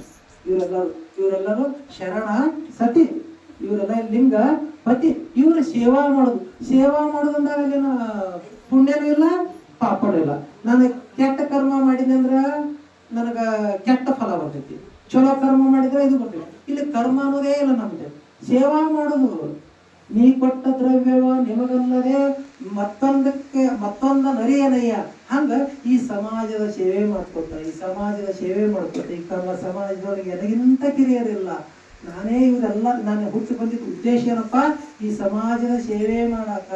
ಇವರೆಲ್ಲರೂ ಶರಣ ಸತಿ, ಇವರೆಲ್ಲ ಲಿಂಗ ಪತಿ. ಇವ್ರ ಸೇವಾ ಮಾಡೋದು. ಸೇವಾ ಮಾಡೋದಂದಾಗ ಅಲ್ಲೇನ ಪುಣ್ಯನೂ ಇಲ್ಲ ಪಾಪನೂ ಇಲ್ಲ. ನಾನು ಕೆಟ್ಟ ಕರ್ಮ ಮಾಡಿದೆ ಅಂದ್ರ ನನಗ ಕೆಟ್ಟ ಫಲ ಬರ್ತೈತಿ, ಚಲೋ ಕರ್ಮ ಮಾಡಿದ್ರೆ ಇದು ಬರ್ತೈತಿ. ಇಲ್ಲಿ ಕರ್ಮ ಅನ್ನೋದೇ ಇಲ್ಲ ನಮ್ದು. ಸೇವಾ ಮಾಡೋದು. ನೀ ಕೊಟ್ಟ ದ್ರವ್ಯವ ನಿಮಗಲ್ಲದೆ ಮತ್ತೊಂದ ನರಿಯನಯ್ಯ. ಹಂಗ ಈ ಸಮಾಜದ ಸೇವೆ ಮಾಡ್ಕೊತ, ಈ ಸಮಾಜದ ಸೇವೆ ಮಾಡ್ಕೊತ, ಈ ಸಮಾಜದೊಳಗೆ ನನಗಿಂತ ಕಿರಿಯರಿಲ್ಲ. ನಾನೇ ಇವರೆಲ್ಲ ನಾನು ಹುಟ್ಟು ಬಂದಿದ್ದ ಉದ್ದೇಶ ಏನಪ್ಪ? ಈ ಸಮಾಜದ ಸೇವೆ ಮಾಡಾಕ,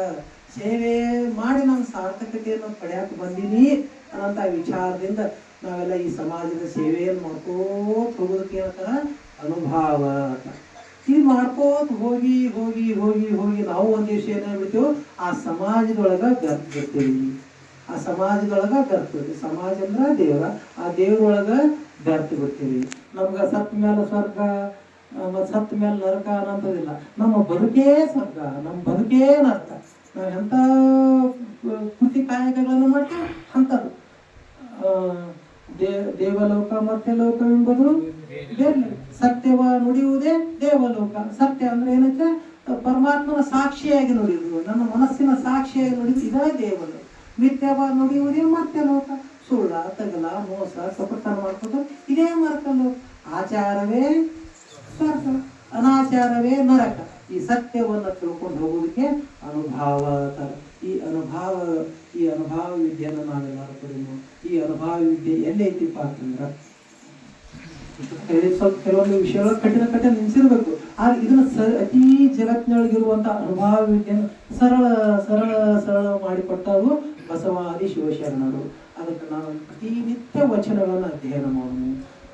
ಸೇವೆ ಮಾಡಿ ನಾನು ಸಾರ್ಥಕತೆಯನ್ನು ಪಡೆಯಕ್ಕೆ ಬಂದೀನಿ ಅನ್ನಂತ ವಿಚಾರದಿಂದ ನಾವೆಲ್ಲ ಈ ಸಮಾಜದ ಸೇವೆಯನ್ನು ಮಾಡ್ಕೋತ ಹೋಗೋದಕ್ಕೆ ಏನಂತಾರ? ಅನುಭಾವ. ಇದು ಮಾಡ್ಕೋತ ಹೋಗಿ ಹೋಗಿ ಹೋಗಿ ಹೋಗಿ ನಾವು ಒಂದು ದಿವಸ ಏನಾಗ್ಬಿಡ್ತೀವಿ, ಆ ಸಮಾಜದೊಳಗ ಬೆರ್ತೀವಿ. ಆ ಸಮಾಜದೊಳಗ ಬೆರ್ತೀವಿ. ಸಮಾಜ ಅಂದ್ರೆ ದೇವರ, ಆ ದೇವ್ರೊಳಗ ಬೆರ್ತು ಬಿಡ್ತೀವಿ. ನಮ್ಗೆ ಸತ್ತ ಮೇಲೆ ಸ್ವರ್ಗ ಮತ್ತು ಸತ್ತ ಮೇಲೆ ನರಕ ಅನ್ನೋದಿಲ್ಲ. ನಮ್ಮ ಬದುಕೇ ಸ್ವರ್ಗ, ನಮ್ಮ ಬದುಕೇ ನರಕ. ನಾವು ಎಂಥ ಕೃತಿ ಕಾಯಕಗಳನ್ನು ಮಾಡ್ತೀವಿ ಅಂಥದ್ದು. ದೇವಲೋಕ ಮತ್ತೆ ಲೋಕ ಎಂಬುದು ಬೇರೆ. ಸತ್ಯವ ನುಡಿಯುವುದೇ ದೇವಲೋಕ. ಸತ್ಯ ಅಂದ್ರೆ ಏನಕ್ಕೆ, ಪರಮಾತ್ಮನ ಸಾಕ್ಷಿಯಾಗಿ ನುಡಿಯುವುದು, ನನ್ನ ಮನಸ್ಸಿನ ಸಾಕ್ಷಿಯಾಗಿ ನುಡಿಯುವುದು, ಇದೇ ದೇವಲೋಕ. ಮಿಥ್ಯವ ನುಡಿಯುವುದೇ ಮತ್ತೆ ಲೋಕ. ಸುಳ್ಳ, ತಗಲ, ಮೋಸ, ಕಪಟತನ ಮಾಡ್ಕೊಂಡು ಇದೇ ಮರಕಲ್ಲೋಕ. ಆಚಾರವೇ ಸ್ವರ್ಗ, ಅನಾಚಾರವೇ ನರಕ. ಈ ಸತ್ಯವನ್ನು ತಿಳ್ಕೊಂಡು ಹೋಗೋದಕ್ಕೆ ಅನುಭವ ತರ. ಈ ಅನುಭವ ವಿದ್ಯೆಯನ್ನು ನಾವೆಲ್ಲರೂ ಕಡಿಮೆ. ಈ ಅನುಭವ ವಿದ್ಯೆ ಎಲ್ಲೈತಿಪ್ಪ ಅಂತಂದ್ರೆ ಸ್ವಲ್ಪ ಕೆಲವೊಂದು ವಿಷಯಗಳು ಕಠಿಣ ನಿನ್ಸಿರ್ಬೇಕು. ಆದ್ರೆ ಇದನ್ನ ಅತಿ ಜಗತ್ತಿನೊಳಗಿರುವಂತ ಅನುಭವ ವಿದ್ಯೆಯನ್ನು ಸರಳ ಮಾಡಿಕೊಟ್ಟರು ಬಸವಾದಿ ಶಿವಶರಣರು. ಅದಕ್ಕೆ ನಾವು ಪ್ರತಿನಿತ್ಯ ವಚನಗಳನ್ನು ಅಧ್ಯಯನ ಮಾಡೋಣ.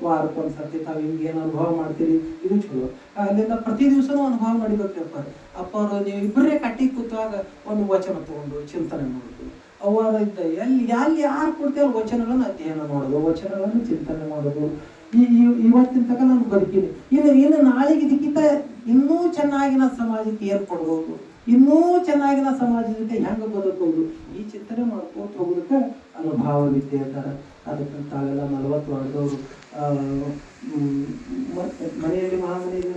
ವಾರಕ್ಕೊಂದ್ಸರ್ತಿ ತಾವು ಹಿಂಗೇನು ಅನುಭವ ಮಾಡ್ತೀರಿ, ಇದು ಚಲೋ. ಅಲ್ಲಿಂದ ಪ್ರತಿ ದಿವಸನೂ ಅನುಭವ ಮಾಡಿಬೇಕಪ್ಪ. ಅಪ್ಪರು ನೀವು ಇಬ್ಬರೇ ಕಟ್ಟಿ ಕೂತಾಗ ಒಂದು ವಚನ ತಗೊಂಡು ಚಿಂತನೆ ಮಾಡೋದು. ಅವಾಗ ಎಲ್ಲಿ ಯಾರು ಕೊಡ್ತೇವೆ ವಚನಗಳನ್ನು ಅಧ್ಯಯನ ಮಾಡೋದು, ವಚನಗಳನ್ನು ಚಿಂತನೆ ಮಾಡೋದು. ಇವತ್ತಿನ ತನಕ ನಾನು ಬದುಕಿನಿ. ಇನ್ನು ನಾಳೆಗೆ ಇದಕ್ಕಿಂತ ಇನ್ನೂ ಚೆನ್ನಾಗಿನ ಸಮಾಜಕ್ಕೆ ಏರ್ಪಡ್ಬೋದು, ಇನ್ನೂ ಚೆನ್ನಾಗಿನ ಸಮಾಜದ ಜೊತೆ ಹೆಂಗೆ ಬದುಕೋದು, ಈ ಚಿಂತನೆ ಮಾಡ್ಕೋತ ಹೋಗೋದಕ್ಕೆ ಅನುಭವ ವಿದ್ಯೆ ಅಂತಾರೆ. ಅದಕ್ಕೆ ತಾವೆಲ್ಲ 40 ವರ್ಷದವರು ಮನೆಯಲ್ಲಿ ಮಹಾಮನೆಗೆ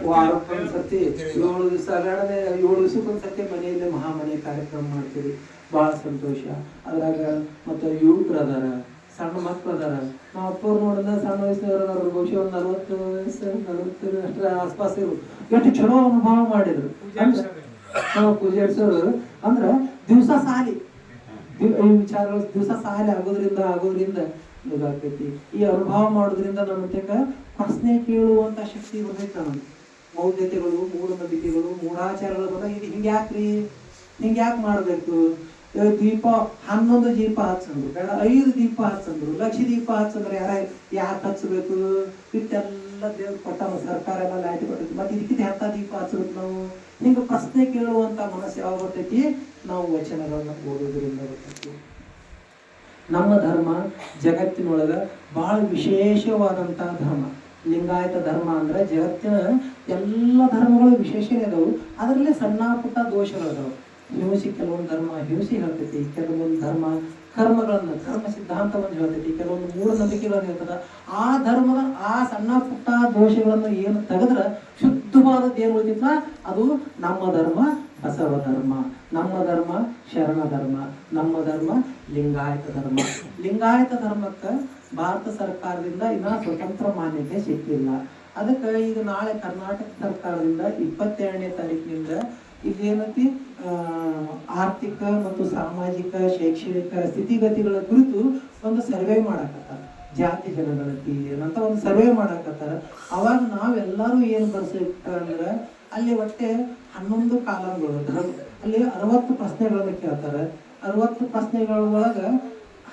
ವಾರಕ್ಕೊಂದ್ಸರ್ತಿ 7 ದಿವಸ 7 ದಿವಸಕ್ಕೊಂದ್ಸರ್ತಿ ಮನೆಯಲ್ಲಿ ಮಹಾಮನೆ ಕಾರ್ಯಕ್ರಮ ಮಾಡ್ತೀವಿ. ಭಾಳ ಸಂತೋಷ. ಅದ್ರಾಗ ಮತ್ತು ಯುವಕರು ಅದಾರ, ಸಣ್ಣ ಮಕ್ಳು ಅದಾರ. ನಾವು ಅಪ್ಪವ್ರು ನೋಡಿದ್ರೆ ಸಣ್ಣ ವಯಸ್ಸಿನವ್ರು ಬಹುಶಃ ಒಂದು 40 ವಯಸ್ಸು 40 ಅಷ್ಟರ ಆಸ್ಪಾಸ್ ಇರು. ಎಷ್ಟು ಚಲೋ ಅನುಭವ ಮಾಡಿದ್ರು. ನಾವು ಪೂಜಾರಿಸೋರು ಅಂದ್ರೆ ದಿವಸ ಸಾಲಿ ಈ ವಿಚಾರಗಳು ದಿವಸ ಸಾಲಿ ಆಗೋದ್ರಿಂದ ಇದಾಗ್ತೈತಿ. ಈ ಅನುಭವ ಮಾಡೋದ್ರಿಂದ ನಮ್ಮ ತಕ್ಕ ಪ್ರಶ್ನೆ ಕೇಳುವಂತ ಶಕ್ತಿ ಬರ್ತೈತೆ. ನಮಗೆ ಮೌಢ್ಯತೆಗಳು, ಮೂಢನಂಬಿಕೆಗಳು, ಮೂಢಾಚಾರಗಳು ಬಂದಾಗ ಇದು ಹಿಂಗ್ಯಾಕೆ ಮಾಡ್ಬೇಕು, ದೀಪ 11 ದೀಪ ಹಚ್ಚಂದ್ರು ಬೇಡ, 5 ದೀಪ ಹಚ್ಚಂದ್ರು, ಲಕ್ಷ ದೀಪ ಹಚ್ಚಂದ್ರೆ ಯಾಕೆ ಹಚ್ಚಬೇಕು, ಇಟ್ಟೆಲ್ಲ ದೇವ್ರ ಕೊಟ್ಟ ಸರ್ಕಾರ ಎಲ್ಲ ಲೈಟ್ ಕೊಟ್ಟೈತಿ, ಮತ್ತೆ ಇದಕ್ಕಿಂತ ಎಂತ ದೀಪ ಹಚ್ಚಬೇಕು ನಾವು. ಹಿಂಗ ಪ್ರಶ್ನೆ ಕೇಳುವಂತ ಮನಸ್ಸು ಯಾವಾಗ ಬರ್ತೈತಿ, ನಾವು ವಚನಗಳನ್ನ ಓದೋದ್ರಿಂದ ಬರ್ತೈತಿ. ನಮ್ಮ ಧರ್ಮ ಜಗತ್ತಿನೊಳಗ ಬಹಳ ವಿಶೇಷವಾದಂತ ಧರ್ಮ. ಲಿಂಗಾಯತ ಧರ್ಮ ಅಂದ್ರೆ ಜಗತ್ತಿನ ಎಲ್ಲ ಧರ್ಮಗಳು ವಿಶೇಷನೇ ಅದಾವು. ಅದರಲ್ಲಿ ಸಣ್ಣ ಪುಟ್ಟ ದೋಷಗಳು ಅದಾವು. ಕೆಲವೊಂದು ಧರ್ಮ ಹಿಂಸೆ ಹೇಳ್ತೈತಿ, ಕೆಲವೊಂದು ಧರ್ಮ ಕರ್ಮ ಸಿದ್ಧಾಂತವನ್ನು ಹೇಳ್ತೈತಿ, ಕೆಲವೊಂದು ಮೂಢನಂಬಿಕೆಗಳನ್ನು ಹೇಳ್ತದ. ಆ ಧರ್ಮದ ಆ ಸಣ್ಣ ಪುಟ್ಟ ದೋಷಗಳನ್ನು ಏನು ತೆಗೆದ್ರೆ ಶುದ್ಧವಾದದ್ದು ಏನು ಉಳಿತೈತ, ಅದು ನಮ್ಮ ಧರ್ಮ ಬಸವ ಧರ್ಮ, ನಮ್ಮ ಧರ್ಮ ಶರಣ ಧರ್ಮ, ನಮ್ಮ ಧರ್ಮ ಲಿಂಗಾಯತ ಧರ್ಮ. ಲಿಂಗಾಯತ ಧರ್ಮಕ್ಕೆ ಭಾರತ ಸರ್ಕಾರದಿಂದ ಇನ್ನ ಸ್ವತಂತ್ರ ಮಾನ್ಯತೆ ಸಿಕ್ಕಿಲ್ಲ. ಅದಕ್ಕೆ ಈಗ ನಾಳೆ ಕರ್ನಾಟಕ ಸರ್ಕಾರದಿಂದ 22ನೇ ತಾರೀಕಿನಿಂದ ಇದೇನೈತಿ, ಆರ್ಥಿಕ ಮತ್ತು ಸಾಮಾಜಿಕ ಶೈಕ್ಷಣಿಕ ಸ್ಥಿತಿಗತಿಗಳ ಕುರಿತು ಒಂದು ಸರ್ವೆ ಮಾಡಕತ್ತಾರ. ಜಾತಿ ಜನಗಣತಿ ಏನಂತ ಒಂದು ಸರ್ವೆ ಮಾಡಕತ್ತಾರ. ಅವಾಗ ನಾವೆಲ್ಲರೂ ಏನು ಬರ್ಸಂದ್ರೆ ಅಲ್ಲಿ ಒಟ್ಟೆ 11 ಕಾಲಂಗಳು, ಅಲ್ಲಿ 60 ಪ್ರಶ್ನೆಗಳನ್ನು ಕೇಳ್ತಾರೆ. 60 ಪ್ರಶ್ನೆಗಳ ಒಳಗೆ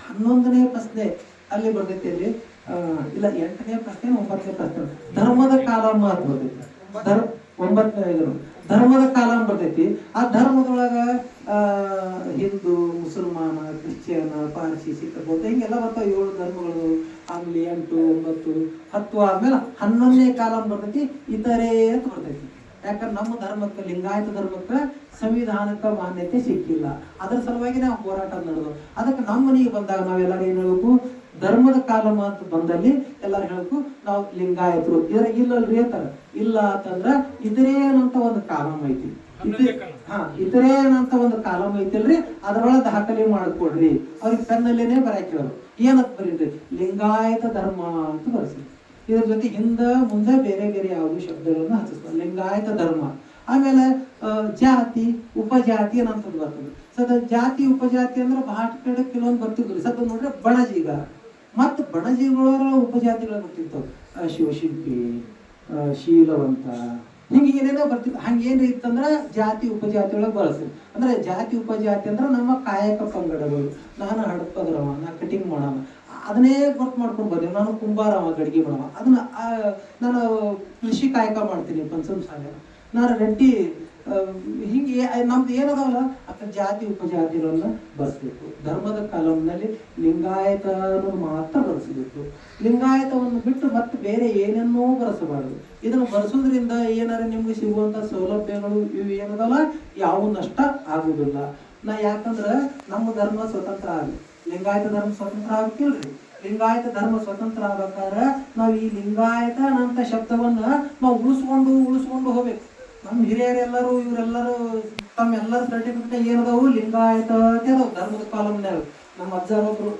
11ನೇ ಪ್ರಶ್ನೆ ಅಲ್ಲಿ ಬರ್ತೈತಿ. ಅಲ್ಲಿ ಇಲ್ಲ 8ನೇ ಪ್ರಶ್ನೆ 9ನೇ ಪ್ರಶ್ನೆ ಧರ್ಮದ ಕಾಲಂ ಅಂತ ಬರ್ತೈತಿ. 9ನೇ ಧರ್ಮದ ಕಾಲಂ ಬರ್ತೈತಿ. ಆ ಧರ್ಮದೊಳಗ ಹಿಂದೂ, ಮುಸಲ್ಮಾನ, ಕ್ರಿಶ್ಚಿಯನ್, ಪಾರ್ಸಿ, ಸಿಖ್, ಬೌದ್ಧ ಹಿಂಗೆಲ್ಲ ಬರ್ತಾವ. 7 ಧರ್ಮಗಳು. ಆಮೇಲೆ 8, 9, 10 ಆದ್ಮೇಲೆ 11ನೇ ಕಾಲಂ ಬರ್ತೈತಿ ಇತರೆ ಅಂತ ಬರ್ತೈತಿ. ಯಾಕಂದ್ರೆ ನಮ್ಮ ಧರ್ಮಕ್ಕೆ, ಲಿಂಗಾಯತ ಧರ್ಮಕ್ಕೆ ಸಂವಿಧಾನಕ್ಕೆ ಮಾನ್ಯತೆ ಸಿಕ್ಕಿಲ್ಲ. ಅದರ ಸಲುವಾಗಿ ನಾವು ಹೋರಾಟ ನಡೆದು. ಅದಕ್ಕೆ ನಮ್ಮ ಮನೆಗೆ ಬಂದಾಗ ನಾವೆಲ್ಲರೂ ಏನ್ ಹೇಳ್ಬೇಕು, ಧರ್ಮದ ಕಾಲಮ ಅಂತ ಬಂದಲ್ಲಿ ಎಲ್ಲರೂ ಹೇಳ್ಬೇಕು ನಾವು ಲಿಂಗಾಯತರು. ಇಲ್ಲಲ್ರಿ ಅಂತಾರ. ಇಲ್ಲ ಅಂತಂದ್ರ ಇತರೇನಂತ ಒಂದು ಕಾಲಮ್ ಐತಿ. ಇತರೇನಂತ ಒಂದು ಕಾಲಮ್ ಐತಿಲ್ರಿ, ಅದರೊಳಗೆ ದಾಖಲೆ ಮಾಡ್ಕೊಡ್ರಿ. ಅವ್ರಿಗೆ ಪೆನ್ನಲ್ಲೇನೆ ಬರಾಕಿರೋರು. ಏನಂತ ಬರೀರಿ, ಲಿಂಗಾಯತ ಧರ್ಮ ಅಂತ ಬರ್ಸಿ. ಇದ್ರ ಜೊತೆ ಮುಂದೆ ಬೇರೆ ಯಾವುದು ಶಬ್ದಗಳನ್ನು ಹಚ್ಚಿಸ್ತಾರೆ. ಲಿಂಗಾಯತ ಧರ್ಮ. ಆಮೇಲೆ ಜಾತಿ ಉಪಜಾತಿ ಅನ್ನಂಥದ್ದು ಬರ್ತದೆ. ಸದ ಜಾತಿ ಉಪಜಾತಿ ಅಂದ್ರೆ ಬಹಳ ಕಡೆ ಕೆಲವೊಂದು ಬರ್ತಿದ್ವಿ. ಸದ ನೋಡ್ರೆ ಬಣಜೀಗ ಮತ್ತು ಬಣಜೀಗಳ ಉಪಜಾತಿಗಳು ಬರ್ತಿರ್ತವೆ. ಶಿವಶಿಲ್ಪಿ, ಶೀಲವಂತ, ಹಿಂಗೆ ಏನೇನೋ ಬರ್ತಿತ್ತು. ಹಂಗೇನು ಇತ್ತಂದ್ರೆ ಜಾತಿ ಉಪಜಾತಿ ಒಳಗೆ ಬಳಸ್ತೀವಿ. ಅಂದ್ರೆ ಜಾತಿ ಉಪಜಾತಿ ಅಂದ್ರೆ ನಮ್ಮ ಕಾಯಕ ಪಂಗಡಗಳು. ನಾನು ಹಡಪದ್ರವ, ನಾ ಕಟಿಂಗ್ ಮಾಡವ, ಅದನ್ನೇ ಗೊತ್ತು ಮಾಡ್ಕೊಂಡು ಬಂದೆ. ನಾನು ಕುಂಬಾರವ, ಗಡಿಗೆ ಬಡವ, ಅದನ್ನ ನಾನು ಕೃಷಿ ಕಾಯಕ ಮಾಡ್ತೀನಿ ಪಂಚಮ ಶಾಲೆ. ನಾನು ರೆಡ್ಡಿ ಹಿಂಗೆ ನಮ್ದು ಏನದಾವಲ್ಲ ಅಕ್ಕ ಜಾತಿ ಉಪಜಾತಿಗಳನ್ನ ಬರ್ಸ್ಬೇಕು. ಧರ್ಮದ ಕಾಲಂನಲ್ಲಿ ಲಿಂಗಾಯತ ಅನ್ನೋದು ಮಾತ್ರ ಬರೆಸಬೇಕು. ಲಿಂಗಾಯತವನ್ನು ಬಿಟ್ಟು ಮತ್ತೆ ಬೇರೆ ಏನನ್ನೂ ಬರೆಸಬಾರ್ದು. ಇದನ್ನು ಬರೆಸೋದ್ರಿಂದ ಏನಾರ ನಿಮ್ಗೆ ಸಿಗುವಂತ ಸೌಲಭ್ಯಗಳು ಇವು ಏನದಲ್ಲ ಯಾವ ನಷ್ಟ ಆಗುವುದಿಲ್ಲ. ಯಾಕಂದ್ರೆ ನಮ್ಮ ಧರ್ಮ ಸ್ವತಂತ್ರ ಆಗಲಿ, ಲಿಂಗಾಯತ ಧರ್ಮ ಸ್ವತಂತ್ರ ಆಗ್ತಿಲ್ರಿ. ಲಿಂಗಾಯತ ಧರ್ಮ ಸ್ವತಂತ್ರ ಆಗ್ಬೇಕಾದ್ರೆ ನಾವು ಈ ಲಿಂಗಾಯತ ಅಂತ ಶಬ್ದವನ್ನ ನಾವು ಉಳಿಸ್ಕೊಂಡು ಹೋಗ್ಬೇಕು. ನಮ್ಮ ಹಿರಿಯರೆಲ್ಲರೂ ಇವರೆಲ್ಲರೂ ತಮ್ಮೆಲ್ಲರ ಸರ್ಟಿಫಿಕೇಟ್ ಏನದವು ಲಿಂಗಾಯತ ಅದಾವು ಧರ್ಮದ ಕಾಲಮ್ನ್ಯಾಗ. ನಮ್ಮ ಅಜ್ಜರೊಬ್ರು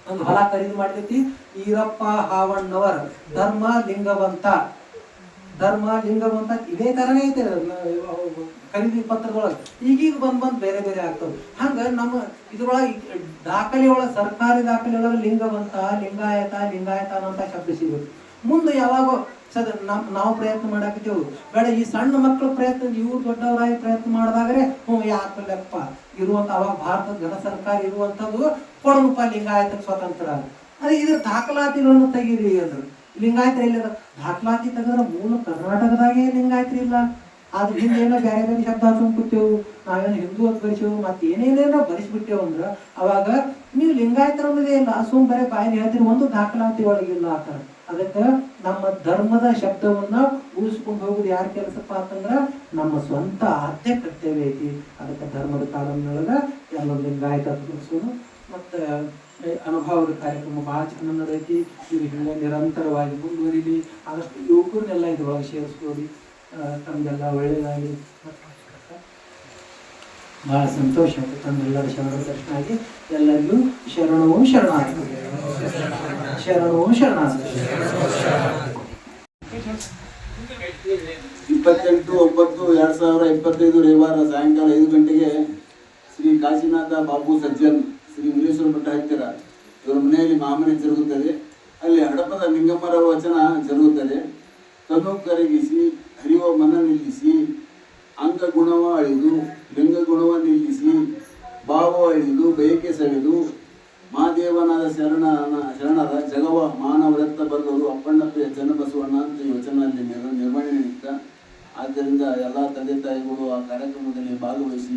ಒಂದು ಹೊಲ ಖರೀದಿ ಮಾಡ್ತೈತಿ, ಈರಪ್ಪ ಹಾವಣ್ಣವರ್ ಧರ್ಮ ಲಿಂಗವಂತ ಇದೇ ತರನೇ ಐತೆ ಖರೀದಿ ಪತ್ರದೊಳಗೆ. ಈಗೀಗ ಬಂದ್ ಬೇರೆ ಬೇರೆ ಆಗ್ತವೆ. ಹಂಗ ನಮ್ಮ ಇದ್ರೊಳಗೆ ದಾಖಲೆ ಒಳಗೆ, ಸರ್ಕಾರಿ ದಾಖಲೆ ಒಳಗೆ ಲಿಂಗವಂತ ಲಿಂಗಾಯತ ಅನ್ನೋಂಥ ಶಬ್ದ ಸಿಗುತ್ತೆ. ಮುಂದೆ ಯಾವಾಗೋ ನಾವು ಪ್ರಯತ್ನ ಮಾಡಾಕಿದ್ದೇವು ಬೇಡ, ಈ ಸಣ್ಣ ಮಕ್ಕಳ ಪ್ರಯತ್ನ, ಇವ್ರು ದೊಡ್ಡವರಾಗಿ ಪ್ರಯತ್ನ ಮಾಡಿದಾಗ್ರೆ ಯಾಕಲ್ಲಪ್ಪ ಇರುವಂತ ಅವಾಗ ಭಾರತದ ಘನ ಸರ್ಕಾರ ಇರುವಂತದ್ದು ಕೊಡಗಪ್ಪ ಲಿಂಗಾಯತಕ್ಕೆ ಸ್ವತಂತ್ರ. ಅದೇ ಇದ್ರ ದಾಖಲಾತಿಗಳನ್ನು ತೆಗೀರಿ ಅಂದ್ರು. ಲಿಂಗಾಯತರ ಇಲ್ಲ ದಾಖಲಾತಿ ತೆಗೆದ್ರೆ ಮೂಲ ಕರ್ನಾಟಕದಾಗೆ ಲಿಂಗಾಯತರು ಇಲ್ಲ. ಅದ್ರ ಹಿಂದೆ ಏನೋ ಬೇರೆ ಬೇರೆ ಶಬ್ದ ಹಚ್ಕೊಂಡ್ಬಿಟ್ಟೆವು, ನಾವೇನೋ ಹಿಂದೂ ಅಂತ ಬರಿಸೇವು, ಮತ್ತೆ ಏನೇನೇನೋ ಬರಿಸ್ಬಿಟ್ಟೆವು ಅಂದ್ರೆ ಅವಾಗ ನೀವು ಲಿಂಗಾಯತರ ಅನ್ನೋದೇ ಇಲ್ಲ. ಸುಮ್ ಬರೀ ಬಾಯಲ್ಲಿ ಹೇಳ್ತೀರಿ, ಒಂದು ದಾಖಲಾತಿ ಒಳಗಿಲ್ಲ ಆ ಥರ. ಅದಕ್ಕೆ ನಮ್ಮ ಧರ್ಮದ ಶಬ್ದವನ್ನ ಉಳಿಸ್ಕೊಂಡು ಹೋಗುದು ಯಾರ ಕೆಲಸಪ್ಪ ಅಂತಂದ್ರ ನಮ್ಮ ಸ್ವಂತ ಆದ್ಯ ಕರ್ತವ್ಯ ಐತಿ. ಅದಕ್ಕೆ ಧರ್ಮದ ಕಾಲಮ್ನೊಳಗ ಎಲ್ಲ ಲಿಂಗಾಯತ ತೋರಿಸೋದು. ಮತ್ತು ಅನುಭವದ ಕಾರ್ಯಕ್ರಮ ಭಾಳ ಚೆನ್ನಾಗಿ ನಡೆದೈತಿ. ಇದು ಹಿಂಗೆ ನಿರಂತರವಾಗಿ ಮುಂದುವರಿಲಿ. ಆದಷ್ಟು ಯುವಕರನ್ನೆಲ್ಲ ಇದ್ರೊಳಗೆ ಸೇರಿಸ್ಕೊಡಿ. ತಮಗೆಲ್ಲ ಒಳ್ಳೆಯದಾಗಿ ಭಾಳ ಸಂತೋಷ ಆಯ್ತು. ತಮ್ಮೆಲ್ಲರ ಶರಣ ದರ್ಶನ ಆಗಿ ಎಲ್ಲರಿಗೂ ಶರಣವೂ ಶರಣಾರ್ಥಿ. 28/9/2025 ರವಿವಾರ ಸಾಯಂಕಾಲ 5 ಗಂಟೆಗೆ ಶ್ರೀ ಕಾಶಿನಾಥ ಬಾಬು ಸಜ್ಜನ್, ಶ್ರೀ ವೀರೇಶ್ವರ ಭಟ್ಟ ಹತ್ತಿರ ಇವರ ಮನೆಯಲ್ಲಿ ಮಹಾಮನೆ ಜರುಗುತ್ತದೆ. ಅಲ್ಲಿ ಹಡಪದ ನಿಂಗಮ್ಮರ ವಚನ ಜರುಗುತ್ತದೆ. ತನು ಕರಗಿಸಿ ಹರಿಯುವ ಮನ ನಿಲ್ಲಿಸಿ, ಅಂಗ ಗುಣವ ಅಳಿದು ಲಿಂಗ ಗುಣವ ನಿಲ್ಲಿಸಿ, ಭಾವ ಅಳಿದು ಬಯಕೆ ಸವಿದು, ಮಾದೇವನಾದ ಶರಣರ ಜಗವ ಮಾನವರತ್ತ ಬಲ್ಲವರು ಅಪ್ಪಣ್ಣಪ್ರಿಯ ಚನ್ನಬಸವಣ್ಣ ಅಂತ ಈ ವಚನದಲ್ಲಿ ನಿರ್ವಹಣೆ ನಿಮಿತ್ತ. ಆದ್ದರಿಂದ ಎಲ್ಲ ತಂದೆ ತಾಯಿಗಳು ಆ ಕಾರ್ಯಕ್ರಮದಲ್ಲಿ ಭಾಗವಹಿಸಿ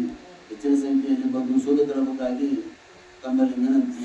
ಹೆಚ್ಚಿನ ಸಂಖ್ಯೆಯಲ್ಲಿ ಬಂದು ಶೋಧ ತರಬೇಕಾಗಿ ತಮ್ಮಲ್ಲಿ ವಿನಂತಿ.